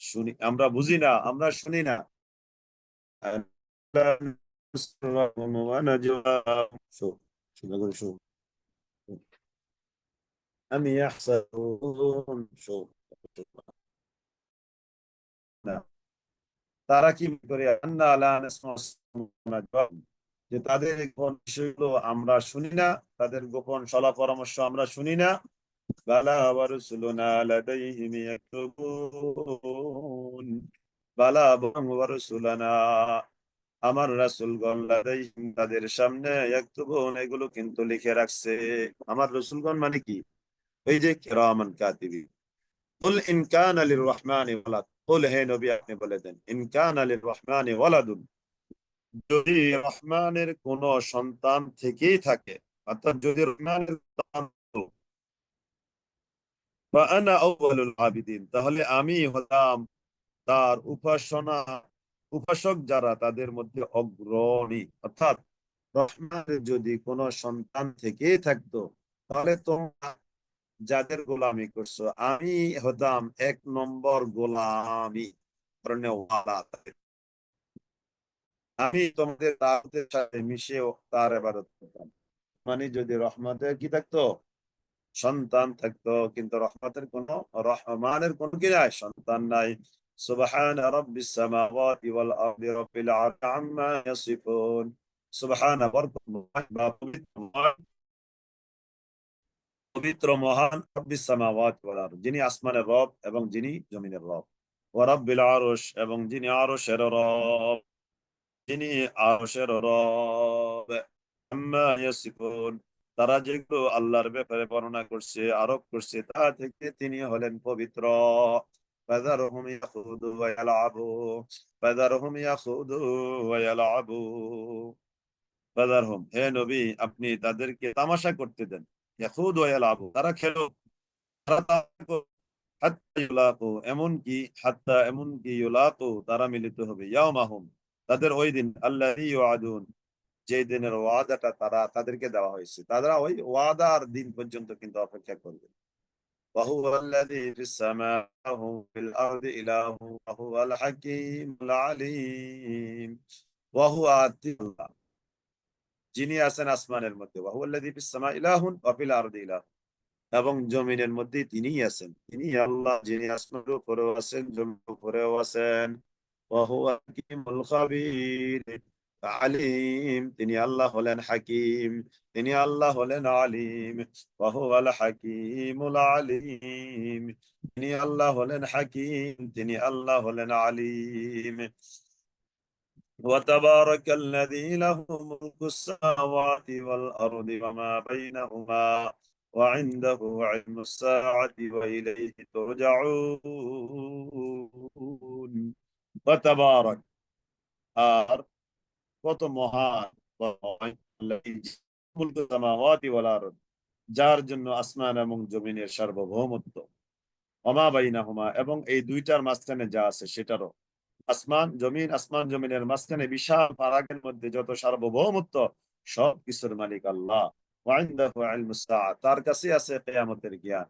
শুনি, আমরা বুঝি না, আমরা শুনি না। شوف شو بقول شو أم يحسبون شوف তারা কি করে, আন্না লা নাসমাউ সিররাহুম, যে তাদের গোপন বিষয়গুলো আমরা শুনি না, তাদের গোপন সলা পরামর্শ আমরা শুনি না। বালা ওয়া রাসূলুনা লাদাইহিম ইয়াকতুবুন, বালা বরং ওয়া রাসূলুনা, আমার রাসূলগণ লাদাইহিম, তাদের সামনে, ইয়াকতুবুন, এগুলো কিন্তু লিখে রাখছে। আমার রাসূলগণ মানে কি? এই যে কিরামান কাতিবিন। কুল ইন কানা লির-রহমানি ওয়ালাদ, কুল, হে নবী আপনি বলে দেন, ইন কানা লির-রহমানি ওয়ালাদুন, যদি রহমানের কোন সন্তান থেকেই থাকে, অর্থাৎ যদি রহমানের সন্তান হতো, ফাআনা আউয়ালুল আবিদিন, তাহলে আমি হলাম তার উপাসক যারা, তাদের মধ্যে অগ্রণী। অর্থাৎ রহমানের যদি কোনো সন্তান থেকেই থাকতো, তাহলে তোমরা যাদের গোলামি করছো, আমি হতাম 1 নম্বর গোলামি ওয়ালা, আমি তোমাদের তাদের সাথে মিশে তার ইবাদত করতাম। মানে যদি রহমতের কি থাকতো, সন্তান থাকতো, কিন্তু রহমানের কোনো কি নাই, সন্তান নাই। সুবহানা রাব্বিস সামাওয়াতি ওয়াল আরদি রাব্বিল আরশি আম্মা ইয়াসিফুন, সুবহানা, বরকত মহান বা পবিত্র মহান, পবিত্র মহান, রব্বিস সামাওয়াতি ওয়াল আরদ, যিনি আসমানের রব এবং যিনি জমিনের রব, ওয়া রাব্বিল আরশ, এবং যিনি আরশের রব, যিনি আরশের রব, আম্মা ইয়াসিফুন, তারা যেগুলো আল্লাহর ব্যাপারে বর্ণনা করছে, আরোপ করছে, তা থেকে তিনি হলেন পবিত্র। ফাযারহুম ইয়াখুদু ওয়া ইয়ালআবু, ফাযারহুম ইয়াখুদু ওয়া ইয়ালআবু, ফাযারহুম, হে নবী আপনি তাদেরকে তামাশা করতে দেন, ইয়াখুদু ওয়া ইয়ালআবু, তারা খেলো, তারা তামাশা করুক, হাত্তা ইউলাকু, এমনকি ইউলাকু, তারা মিলিত হবে, ইয়াউমাহুম, তাদের ওই দিন, আল্লাযী ইউআদুন, যে দিনের ওয়াদাটা তাদেরকে দেওয়া হয়েছে, তারা ওই ওয়াদার দিন পর্যন্ত কিন্তু অপেক্ষা করবে। وهو الذي في السماء وهو في الأرض إله وهو الحكيم العليم وهو الله যিনি আছেন আসমানের মধ্যে وهو الذي في السماء إله وفي الأرض إله এবং জমিনের মধ্যে তিনিই আছেন, তিনি আল্লাহ যিনি আসমানের উপরেও আছেন জমিনের উপরেও আছেন। وهو الحكيم الخبير আলিম, তিনি আল্লাহ হলেন হাকিম, তিনি আল্লাহ হলেন আলিম। وهو الحكيم العليم, তিনি আল্লাহ হলেন হাকিম, তিনি আল্লাহ হলেন আলিম। وتبارك الذي له ملك السماوات والأرض وما بينهما وعنده علم الساعة وإليه ترجعون وتبارك আর কত মহান মুলক সামাওয়াতি ওয়াল আরদ, যার জন্য আসমান এবং জমিনের সার্বভৌমত্ব, ওমা বাইনাহুমা এবং এই দুইটার মাঝখানে যা আছে সেটারও। আসমান জমিনের মাঝখানে বিশাল ফারাকের মধ্যে যত সার্বভৌমত্ব, সব কিছুর মালিক আল্লাহ। ওয়াইনদাহু ইলমুস সাআ, তার কাছে আছে কিয়ামতের জ্ঞান।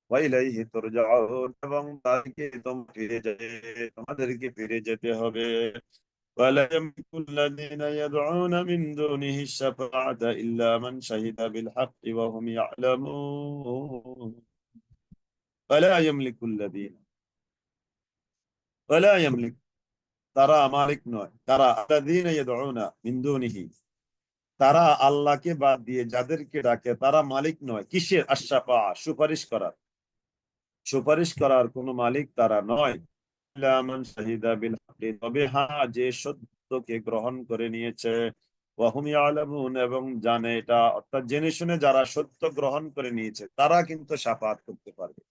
ওয়া ইলাইহি তুরজাউন, এবং তার দিকে তোমাদেরকে ফিরে যেতে হবে। ولا يملك الذين يدعون من دونه الشفاعة إلا من شهد بالحق وهم يعلمون ولا يملك الذين ولا يملك তারা মালিক নয়, তারা আল্লাযীনা ইয়াদউনা মিন দুনিহি, তারা আল্লাহকে বাদ দিয়ে যাদেরকে ডাকে তারা মালিক নয়। কিসের? আশ-শাফাআ, সুপারিশ করার। সুপারিশ করার কোন মালিক তারা নয়। ইল্লা মান শাহিদা বিল হাক্কি, তবে হ্যাঁ, যে সত্যকে গ্রহণ করে নিয়েছে। ওয়া হুম ইয়ালামুন, এবং জানে এটা, অর্থাৎ জেনে শুনে যারা সত্য গ্রহণ করে নিয়েছে তারা কিন্তু শাফাআত করতে পারবে।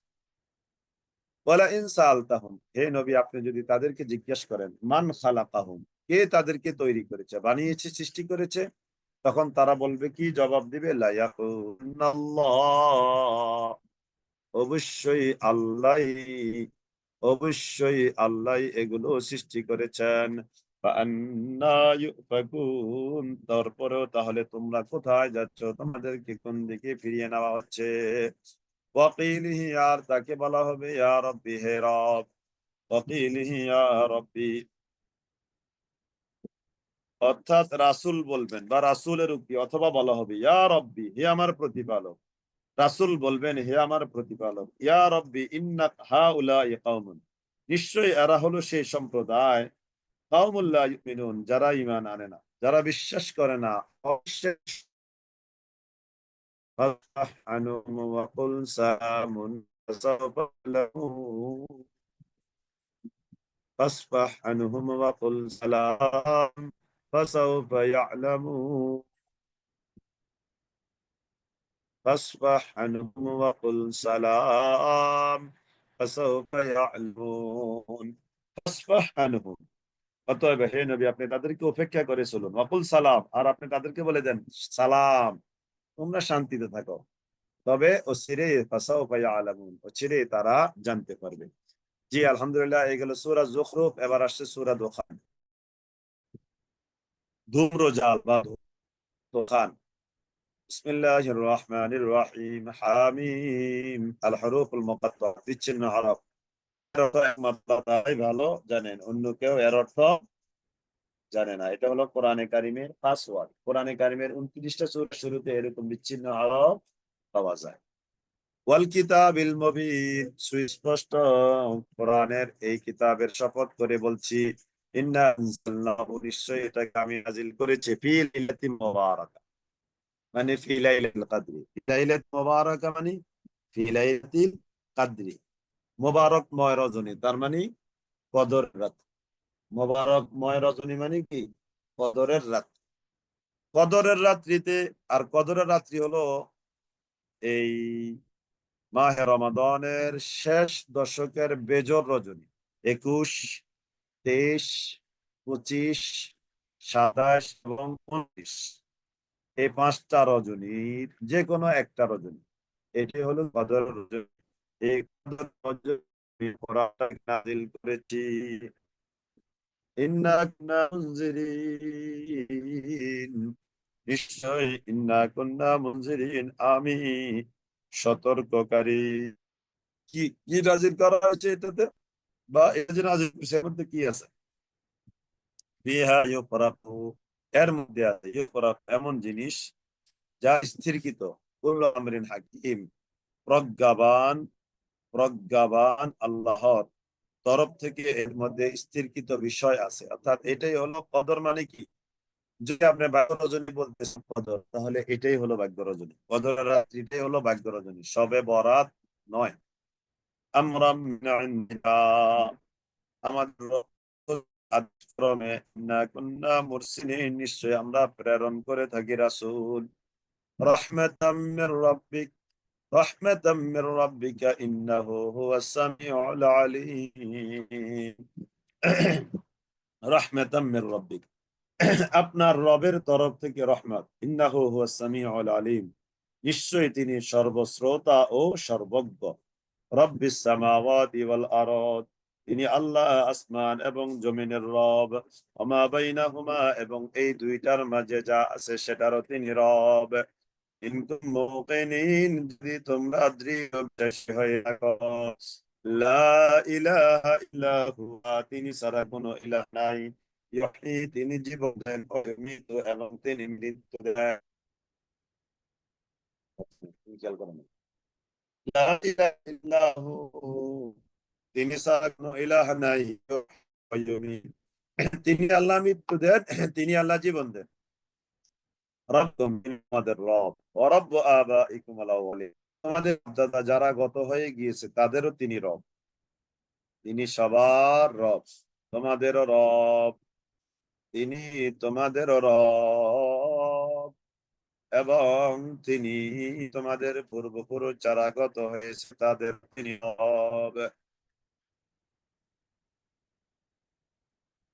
ওয়ালা ইন সাআলতাহুম, হে নবী আপনি যদি তাদেরকে জিজ্ঞেস করেন, মান খালাকাহুম, কে তাদেরকে তৈরি করেছে, বানিয়েছে, সৃষ্টি করেছে, তখন তারা বলবে কি? জবাব দিবে, লা ইয়াকুনাল্লাহ, অবশ্যই আল্লাহ, অবশ্যই আল্লাহ এগুলো সৃষ্টি করেছেন। ফাআন্না ইউফাকুন, তারপরেও তাহলে তোমরা কোথায় যাচ্ছ? তোমাদেরকে কোন দিকে ফিরিয়ে নেওয়া হচ্ছে? ওয়াকিলিহি, আর তাকে বলা হবে ইয়া রব্বি, হে রব। ওয়াকিলিহি ইয়া রব্বি, অর্থাৎ রাসূল বলবেন বা রাসূলের উক্তি, অথবা বলা হবে ইয়া রব্বি, হে আমার প্রতিপালক। রাসূল বলবেন, হে আমার প্রতিপালক। ইয়া রব্বি ইন্না হাউলাই কওমুন, নিশ্চয়ই এরা হলো সেই সম্প্রদায়, কওমুল লা ইউমিনুন, যারা ঈমান আনে না, যারা বিশ্বাস করে না। অবিশ্বাস, ফাসফাহ আনহুম ওয়া কুল সালামুন ফাসাওফা ইয়া'লামুন, فاصفح عنهم وقل سلام فسوف يعلمون فاصفح عنهم وقل سلام فسوف يعلمون فاصفح عنهم, অতএব হে নবী আপনি তাদেরকে উপেক্ষা করে চলুন। ওয়াকুল সালাম, আর আপনি তাদেরকে বলে দেন সালাম, তোমরা শান্তিতে থাকো। তবে অচিরে ফাসাউফা ইয়ালামুন, অচিরে তারা জানতে পারবে। জি আলহামদুলিল্লাহ, এই গেল সূরা যুখরুফ। এবার আসছে সূরা দুখান, ধূম্রজাল বা দুখান। বিসমিল্লাহির রহমানির রহিম, হামিম, আল হুরুফুল মুকাত্তাআ, বিচ্ছিন্ন হরফ। এর অর্থ একমাত্র তারাই ভালো জানেন, অন্য কেউ এর অর্থ জানে না। এটা হলো কোরআনে কারিমের পাসওয়ার্ড। কোরআনে কারিমের 29টা সূরার শুরুতে এরকম বিচ্ছিন্ন হরফ পাওয়া যায়। ওয়াল কিতাবিল মুবিন, সুস্পষ্ট কোরআনের এই কিতাবের শপথ করে বলছি। ইন্না আনজালনাহু, নিশ্চয়ই এটাকে আমি নাজিল করেছি, ফি লাইলাতিন মুবারাকা, মানে ফি লাইলাতুল কদরি। ফি লাইলাত মুবারাকা মানে ফি লাইলাতুল কদরি, মুবারকময় রজনী, তার মানে কদরের রাত। মোবারকময় রজনী মানে কি? কদরের রাত। কদরের রাত্রিতে, আর কদরের রাত্রি হলো এই মাহে রমাদানের শেষ দশকের বেজর রজনী, 21, 23, 25, 27 এবং 29, এই 5টা রজনীর যে কোনো একটা রজনী, এটি হলো কদর রজনী। এই কদর রজনী কোরআনটা নাযিল করেছি। ইন্না কুন্না মুনজিরিন, নিশ্চয় ইন্না কুন্না মুনজিরিন, আমি সতর্ককারী। কি কি নাজিল করা হয়েছে এটাতে, বা এটা যে নাজিল করছে এর মধ্যে কি আছে? ফিহা ইউফরাকু, এর মধ্যে আছে ইউফরাক, এমন জিনিস যা স্থিরকৃত, কুল্লু আমরিন হাকিম, প্রজ্ঞাবান প্রজ্ঞাবান আল্লাহর তরফ থেকে এর মধ্যে স্থিরকৃত বিষয় আছে। অর্থাৎ এটাই হলো কদর। মানে কি, যদি আপনি ভাগ্য রজনী বলতেছেন কদর, তাহলে এটাই হলো ভাগ্য রজনী। কদর রাত্রিটাই হলো ভাগ্য রজনী, সবে বরাত নয়। আমরা আমাদের আদেশক্রমে ইন্না কুন্না মুরসিলিন, নিশ্চয় আমরা প্রেরণ করে থাকি রাসূল। রাহমাতাম মির রাব্বিক, রাহমাতাম মির রাব্বিকা ইন্নাহু হুয়াস সামিউল আলিম। রাহমাতাম মির রাব্বিক, আপনার রবের তরফ থেকে রহমত। ইন্নাহু হুয়াস সামিউল আলিম, নিশ্চয়ই তিনি সর্বশ্রোতা ও সর্বজ্ঞ। রব্বিস সামাওয়াতি ওয়াল আরদ, তিনি আল্লাহ আসমান এবং জমিনের রব। ওমা বাইনাহুমা, এবং এই দুইটার মাঝে যা আছে সেটারও তিনি রব। কিন্তু মুকিনিন, যদি তোমরা দৃঢ় বিশ্বাসী হয়ে থাকো। লা ইলাহা ইল্লা হুয়া, তিনি ছাড়া কোনো ইলাহ নাই। ইহয়ী, তিনি জীবন দেন, ও মৃত্যু, এবং তিনি মৃত্যু দেন। তুমি খেয়াল করো না। লা ইলাহা ইল্লা হু, তিনি ছাড়া কোনো ইলাহ নাই। তিনি আল্লাহ মৃত্যু দেন, তিনি আল্লাহ জীবন দেন। রব্বুম, আমাদের রব। ও রব্বু আবাইকুম আল আউয়ালিন, আমাদের দাদা যারা গত হয়ে গিয়েছে তাদেরও তিনি রব। তিনি সবার রব, তোমাদেরও রব। তিনি তোমাদেরও রব, এবং তিনি তোমাদের পূর্বপুরুষ যারা গত হয়েছে তাদের তিনি রব।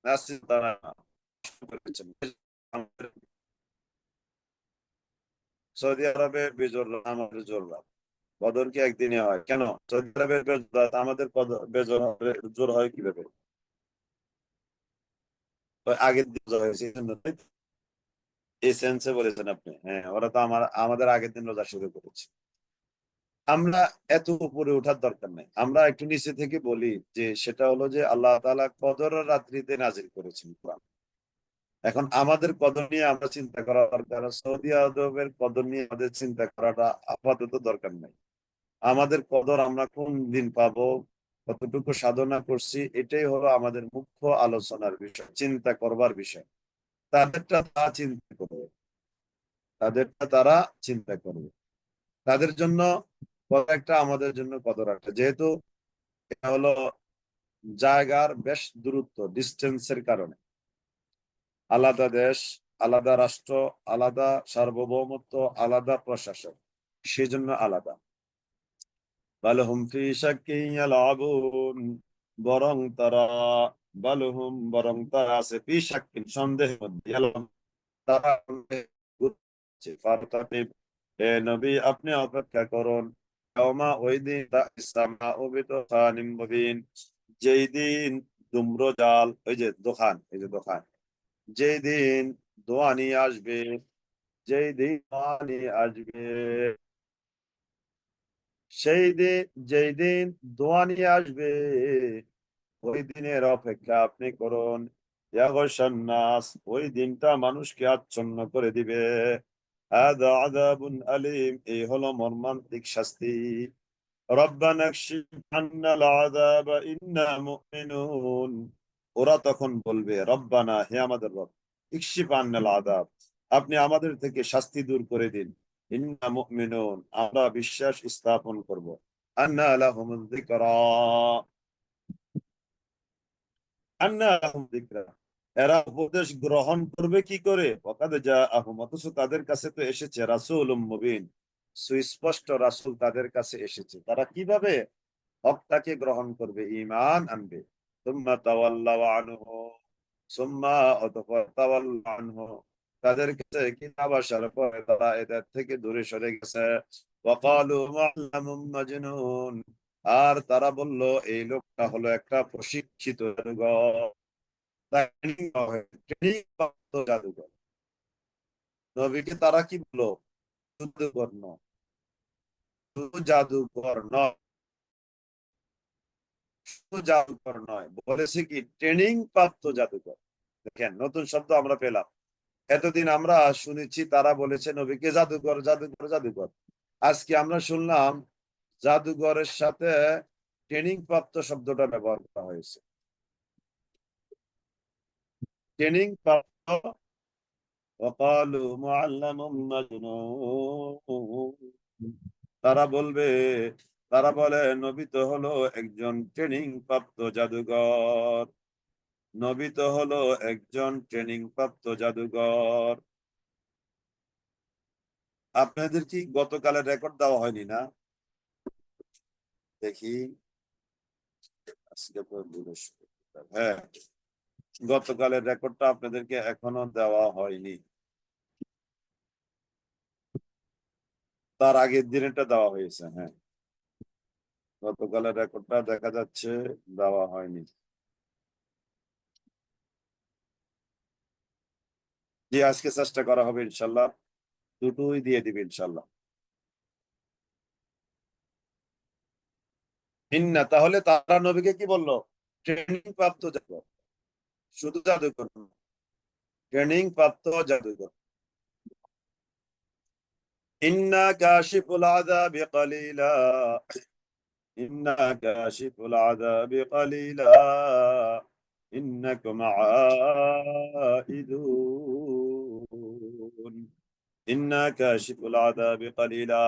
নাসির তারা করেছেন। সৌদি আরবে বেজোর আমাদের জোর রাত, বদর কি একদিনে হয়? কেন সৌদি আরবের বেজোর রাত আমাদের বেজোর জোর হয় কিভাবে? ওই আগের দিন রোজা হয়েছে এই জন্য, তাই তো? এই সেন্সে বলেছেন আপনি। হ্যাঁ, ওরা তো আমাদের আগের দিন রোজা শুরু করেছে। আমরা এত উপরে ওঠার দরকার নাই, আমরা একটু নিচে থেকে বলি যে সেটা হলো যে আল্লাহ তাআলা কদর রাত্রিতে নাজিল করেছেন কোরআন। এখন আমাদের কদর নিয়ে আমরা চিন্তা করা দরকার, সৌদি আরবের কদর নিয়ে আমাদের চিন্তা করাটা আপাতত দরকার নাই। আমাদের কদর আমরা কোন দিন পাবো, কতটুকু সাধনা করছি, এটাই হলো আমাদের মুখ্য আলোচনার বিষয়, চিন্তা করবার বিষয়। তাদেরটা তারা চিন্তা করবে, তাদেরটা তারা চিন্তা করবে। তাদের জন্য কত একটা, আমাদের জন্য কত একটা। যেহেতু এটা হলো জায়গার বেশ দূরত্ব, ডিস্টেন্সের কারণে, আলাদা দেশ, আলাদা রাষ্ট্র, আলাদা সার্বভৌমত্ব, আলাদা প্রশাসন, সেজন্য আলাদা। বালহুম ফি শাক্কিন ইয়ালাবুন, বরং তারা, বালহুম, বরং তারা আছে, ফি শাক্কিন, সন্দেহের মধ্যে, ইয়ালাবুন, তারা ঘুরছে। ফারতাকিব, হে নবী আপনি অপেক্ষা করুন। ইয়াওমা, ওই দিন, তাসমাউ বিদুখানিম মুবিন, যেই দিন ধূম্রজাল, ওই যে দোকান, এই যে দোকান, যেই দিন ধোঁয়া নিয়ে আসবে, যেই দিন ধোঁয়া নিয়ে আসবে, সেই দিন, যেই দিন ধোঁয়া নিয়ে আসবে, ওই দিনের অপেক্ষা আপনি করুন। ইয়াগশান নাস, ওই দিনটা মানুষকে আচ্ছন্ন করে দিবে। হাদা আযাবুন আলীম, এই হলো মর্মান্তিক শাস্তি। রব্বানা কশিফ আন্নাল আযাবা ইন্না মুমিনুন, ওরা তখন বলবে, রব্বানা, হে আমাদের রব, ইকশিফ আন্নাল আযাব, আপনি আমাদের থেকে শাস্তি দূর করে দিন। ইন্না মুমিনুন, আমরা বিশ্বাস স্থাপন করব। আন্না লাহুমুয যিকরা, আন্না লাহুম যিকরা, এরা উপদেশ গ্রহণ করবে কি করে? ওয়াকাদ জাআহুম, অথচ তাদের কাছে তো এসেছে রাসূলুম মুবিন, সুস্পষ্ট রাসূল তাদের কাছে এসেছে। তারা কিভাবে হকটাকে গ্রহণ করবে, ঈমান আনবে। সুম্মা তাওয়াল্লাউ আনহু, সুম্মা, অতঃপর, তাওয়াল্লাউ আনহু, তাদের কাছে কিতাব আসার পরে তারা এদের থেকে দূরে সরে গেছে। ওয়াকালু মুআল্লামুম মাজনুন, আর তারা বলল এই লোকটা হলো একটা প্রশিক্ষিত জাদুঘর, ট্রেনিং প্রাপ্ত জাদুঘর। নবীকে তারা কি বললো? জাদুঘর নয়, শুধু জাদুঘর নয়, শুধু জাদুকর নয়, বলেছে কি ট্রেনিং প্রাপ্ত জাদুকর। দেখেন নতুন শব্দ আমরা পেলাম। এতদিন আমরা শুনেছি তারা বলেছে নবীকে জাদুকর জাদুকর জাদুকর। আজকে আমরা শুনলাম জাদুঘরের সাথে ট্রেনিং প্রাপ্ত শব্দটা ব্যবহার করা হয়েছে। ট্রেনিং প্রাপ্ত وقالوا معلم مجنون। তারা বলবে, তারা বলে নবী তো হলো একজন ট্রেনিং প্রাপ্ত জাদুঘর, নবী তো হলো একজন ট্রেনিং প্রাপ্ত জাদুঘর। আপনাদের কি গতকালের রেকর্ড দেওয়া হয়নি না? দেখি, আজকে তো বৃহস্পতিবার। হ্যাঁ, গতকালের রেকর্ডটা আপনাদেরকে এখনো দেওয়া হয়নি, তার আগের দিনেরটা দেওয়া হয়েছে। হ্যাঁ, গতকালের রেকর্ডটা দেখা যাচ্ছে দেওয়া হয়নি। জি, আজকে চেষ্টা করা হবে ইনশাল্লাহ, দুটোই দিয়ে দিবে ইনশাল্লাহ। ইন্না, তাহলে তারা নবীকে কি বললো? ট্রেনিং প্রাপ্ত জাদুকর, শুধু জাদুকর না, ট্রেনিং প্রাপ্ত জাদুকর। ইন্না কাশিফুল আযাবি কালিলা, ইন্না কাশিফুল আযাবি কালিলা ইন্নাকুম আইদুন। ইন্না কাশিফুল আযাবি কালিলা,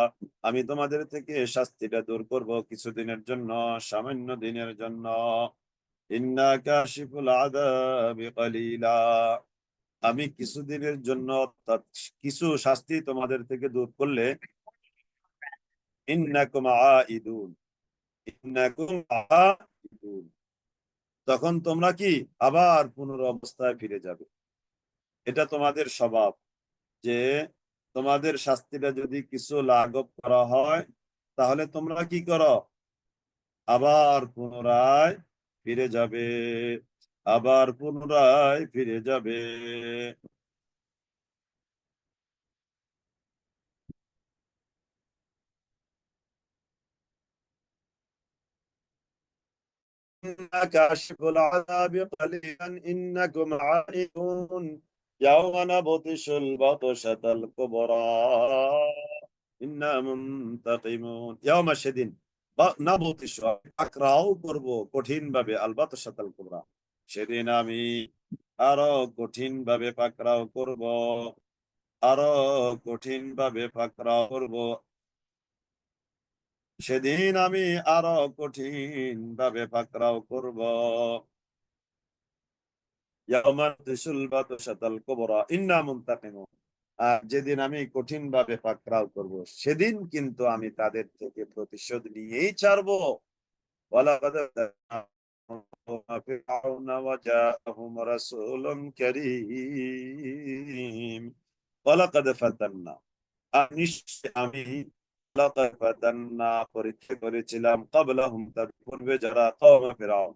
আমি তোমাদের থেকে শাস্তিটা দূর করব কিছুদিনের জন্য, সামান্য দিনের জন্য। ইন্না কাশিফুল আযাবি কালিলা, আমি কিছুদিনের জন্য অর্থাৎ কিছু শাস্তি তোমাদের থেকে দূর করলে, ইন্নাকুম আইদুন, ইন্নাকুম আইদুন, তখন তোমরা কি আবার পুনরবস্থায় ফিরে যাবে। এটা তোমাদের স্বভাব যে তোমাদের শাস্তিটা যদি কিছু লাঘব করা হয় তাহলে তোমরা কি করো? আবার পুনরায় ফিরে যাবে, আবার পুনরায় ফিরে যাবে। كاشف العذاب قليلا إنكم عائدون يوم نبطش البطشة الكبرى إنا منتقمون يوم সেদিন নাবতিশ পাকড়াও করব কঠিন ভাবে, আল বাতশাতাল কুবরা, সেদিন আমি আরো কঠিন ভাবে পাকড়াও করব, আরো কঠিন ভাবে পাকড়াও করব, সেদিন আমি আরো কঠিন ভাবে পাকড়াও করব। আর যেদিন আমি কঠিন ভাবে পাকড়াও করব সেদিন কিন্তু আমি তাদের থেকে প্রতিশোধ নিয়েই ছাড়বো। ولقد فرعون وجاءهم رسول كريم ولقد فتنا, নিশ্চয় আমি লাকাদ ফাতান্না পরীক্ষা করেছিলাম ক্বাবলাহুম তাদের পূর্বে যারা কওম ফিরআউন,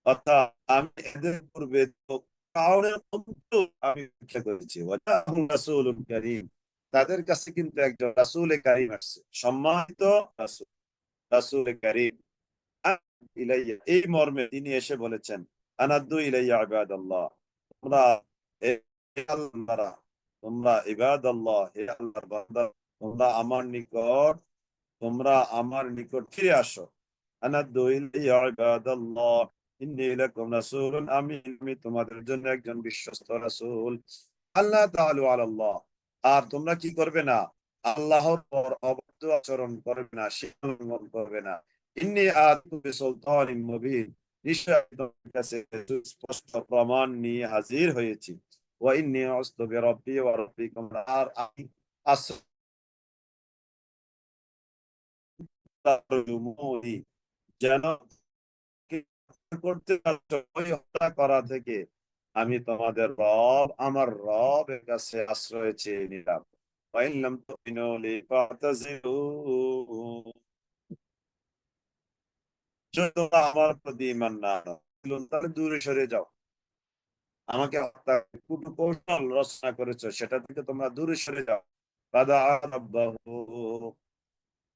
অর্থাৎ আমি এদের পূর্বে তো ফিরআউনের কওমকেও আমি পরীক্ষা করেছি। ওয়াজাআহুম রাসূলুন কারীম, তাদের কাছে কিন্তু একজন রাসূল কারীম আসছে, সম্মানিত রাসূল, রাসূল কারীম। ইলাইয়া, এই মর্মে তিনি এসে বলেছেন, আনাদ্দু ইলাইয়া ইবাদাল্লাহ, তোমরা হে আল্লাহর বান্দা, তোমরা ইবাদাল্লাহ, হে আল্লাহর বান্দা, তোমরা আমার নিকট, তোমরা আমার নিকট ফিরে আসো। আনাদ্দু ইলাইয়া ইবাদাল্লাহ ইন্নী লাকুম রাসূলুন আমিন, আমি তোমাদের জন্য একজন বিশ্বস্ত রাসূল। আল্লাহ তাআলা আলাল্লাহ, আর তোমরা কি করবে না? আল্লাহর পর অবাধ্য আচরণ করবে না, সীমালঙ্ঘন করবে না। ইন্নী আতু বিসুলতানিন মুবিন, নিশ্চয় আমি তোমাদের কাছে সুস্পষ্ট প্রমাণ নিয়ে হাজির হয়েছি। ওয়া ইন্নী আস্তু বিরাব্বি ওয়া রাব্বিকুম, আর আমি আশ্রয় যেন করতে পারছো ওই হত্যা করা থেকে আমি তোমাদের রব, আমার রবের কাছে আশ্রয় চেয়ে নিলাম। ফাইনলাম তুমিনু লি ফাতাজিলুন, যদি তোমরা আমার প্রতি ঈমান না আনো তাহলে দূরে সরে যাও। আমাকে হত্যা কূটকৌশল রচনা করেছো সেটা থেকে তোমরা দূরে সরে যাও। ফাদাআ রাব্বাহু,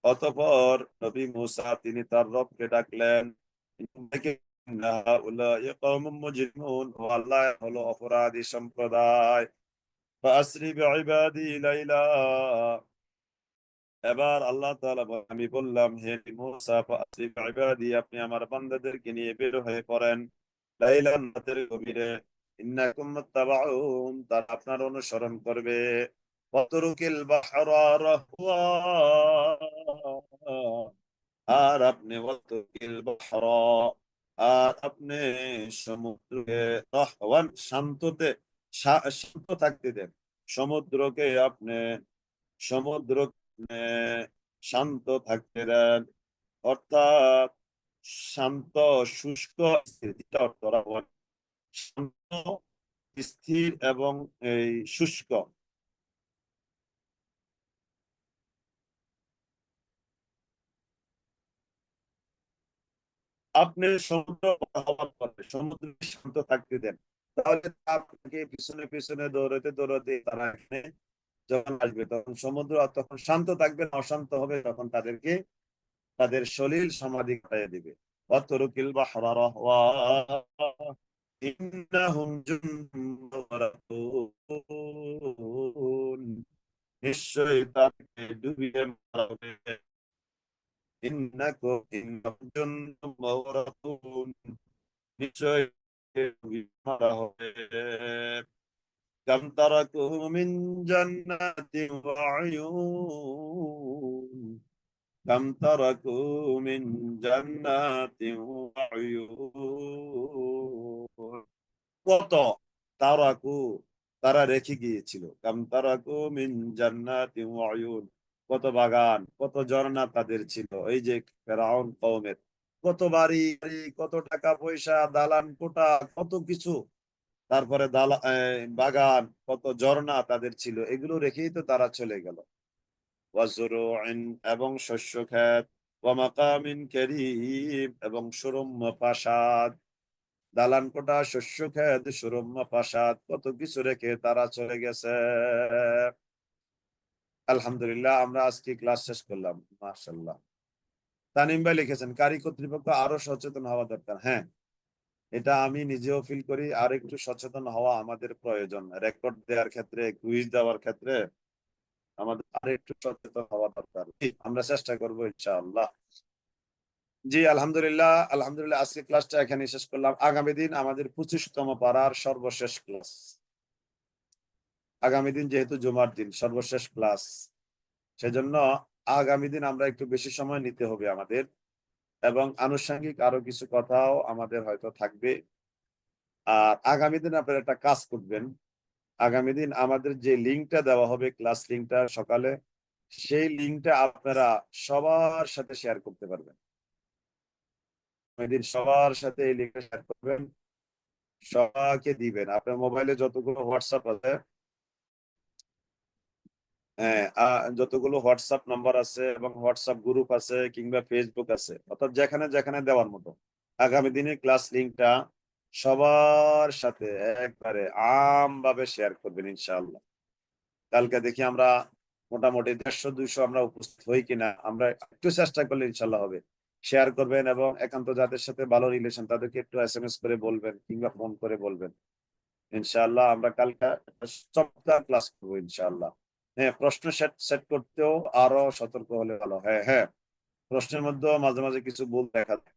অতঃপর নবী মূসা তিনি তার রবকে ডাকলেন। ইন্না হাউলাই কওমুম মুজরিমুন, ও আল্লাহ হলো অপরাধী সম্প্রদায়। ফাসরি বিইবাদি লাইলা, এবার আল্লাহ তাআলা আমি বললাম, হে মূসা ফাসরি বিইবাদি, আপনি আমার বান্দাদেরকে নিয়ে বের হয়ে পড়েন লাইলান, রাতের গভীরে। ইন্নাকুম মুত্তাবাউন, তারা আপনার অনুসরণ করবে। ওয়াতরুকিল বাহরা রাহওয়া, আর আপনি ওয়াতরুকিল বাহরা, আর আপনি সমুদ্রকে রাহওয়ান, শান্ততে শান্ত থাকতে দেন। সমুদ্রকে আপনি সমুদ্র শান্ত থাকতে দেন, অর্থাৎ শান্ত, শুষ্ক, স্থির, এটা অর্থ রাখবেন। শান্ত, স্থির এবং এই শুষ্ক। আপনি সমুদ্র হওয়ার পরে সমুদ্রকে শান্ত থাকতে দেন, তাহলে আপনাকে পিছনে পিছনে দৌড়াতে দৌড়াতে তারা এখানে যখন আসবে, তখন সমুদ্র তখন শান্ত থাকবে না, অশান্ত হবে, তখন তাদেরকে তাদের সলিল সমাধি ঘটাইয়া দিবে। অতরুকিল বাহরা রাহওয়া ইন্নাহুম জুন্দুম মুগরাকুন, নিশ্চয়ই তাদেরকে ডুবিয়ে মারা হবে। ইন্নাহুম জুন্দুম মুগরাকুন, নিশ্চয়ই ডুবিয়ে মারা হবে। কাম তারাকু মিন জান্নাতিন ওয়া উয়ুন, কাম তারাকু মিন জান্নাতিন ওয়া উয়ুন, কত তারাকু, তারা রেখে গিয়েছিল, কাম তারাকু মিন জান্নাতিন ওয়া উয়ুন, কত বাগান, কত ঝর্ণা তাদের ছিল। এই যে ফেরাউন কওমের কত বাড়ি গাড়ি, কত টাকা পয়সা, দালান কোঠা, কত কিছু, তারপরে বাগান, কত ঝর্ণা তাদের ছিল, এগুলো রেখেই তো তারা চলে গেল। ওয়াজরুইন, এবং শস্য ক্ষেত, ওয়া মাকামিন কারীম, এবং সুরম্য প্রাসাদ। দালান কোঠা, শস্য ক্ষেত, সুরম্য প্রাসাদ, কত কিছু রেখে তারা চলে গেছে। আলহামদুলিল্লাহ, আমরা আজকে ক্লাস শেষ করলাম, মাশাআল্লাহ। তানিম ভাই লিখেছেন, কারি কর্তৃপক্ষ আরো সচেতন হওয়া দরকার। হ্যাঁ, এটা আমি নিজেও ফিল করি, আর একটু সচেতন হওয়া আমাদের প্রয়োজন। রেকর্ড দেওয়ার ক্ষেত্রে, কুইজ দেওয়ার ক্ষেত্রে আমাদের আর একটু সচেতন হওয়া দরকার। আমরা চেষ্টা করবো ইনশাআল্লাহ। জি আলহামদুলিল্লাহ, আলহামদুলিল্লাহ, আজকে ক্লাসটা এখানে শেষ করলাম। আগামী দিন আমাদের 25তম পারার সর্বশেষ ক্লাস। আগামী দিন যেহেতু জুমার দিন, সর্বশেষ ক্লাস, সেজন্য আগামী দিন আমরা একটু বেশি সময় নিতে হবে আমাদের, এবং আনুষঙ্গিক আরো কিছু কথাও আমাদের হয়তো থাকবে। আর আগামী দিন আপনারা একটা কাজ করবেন, আগামী দিন আমাদের যে লিঙ্কটা দেওয়া হবে, ক্লাস লিঙ্কটা সকালে, সেই লিঙ্কটা আপনারা সবার সাথে শেয়ার করতে পারবেন। আগামী দিন সবার সাথে এই লিঙ্কটা শেয়ার করবেন, সবাইকে দিবেন। আপনার মোবাইলে যতগুলো হোয়াটসঅ্যাপ আছে, হ্যাঁ, যতগুলো হোয়াটসঅ্যাপ নাম্বার আছে এবং হোয়াটসঅ্যাপ গ্রুপ আছে কিংবা ফেসবুক আছে, অর্থাৎ যেখানে যেখানে দেওয়ার মতো, আগামী দিনে ক্লাস লিঙ্কটা সবার সাথে একবারে আম ভাবে শেয়ার করবেন ইনশাআল্লাহ। কালকে দেখি আমরা মোটামুটি 150-200 আমরা উপস্থিত হই কিনা, আমরা একটু চেষ্টা করলে ইনশাল্লাহ হবে। শেয়ার করবেন, এবং একান্ত যাদের সাথে ভালো রিলেশন তাদেরকে একটু SMS করে বলবেন কিংবা ফোন করে বলবেন। ইনশাআল্লাহ আমরা কালকে একটা চমৎকার ক্লাস করবো ইনশাআল্লাহ। হ্যাঁ, প্রশ্ন সেট সেট করতেও আরো সতর্ক হলে ভালো। হ্যাঁ হ্যাঁ, প্রশ্নের মধ্যেও মাঝে মাঝে কিছু ভুল দেখা যায়,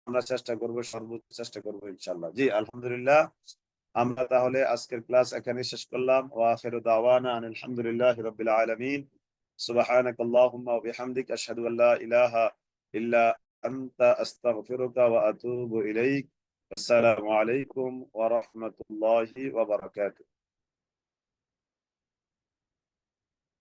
আমরা চেষ্টা করবো, সর্বোচ্চ চেষ্টা করবো ইনশাআল্লাহ। জি আলহামদুলিল্লাহ, আমরা তাহলে আজকের ক্লাস এখানে শেষ করলাম। ওয়া আখিরু দাওয়ানা আনিল হামদুলিল্লাহি রাব্বিল আলামিন। সুবহানাকাল্লাহুম্মা ওয়া বিহামদিক, আশহাদু আল্লা ইলাহা ইল্লা আনতা, আস্তাগফিরুকা ওয়া আতুবু ইলাইক। আসসালামু আলাইকুম ওয়া রাহমাতুল্লাহি ওয়া বারাকাতুহু।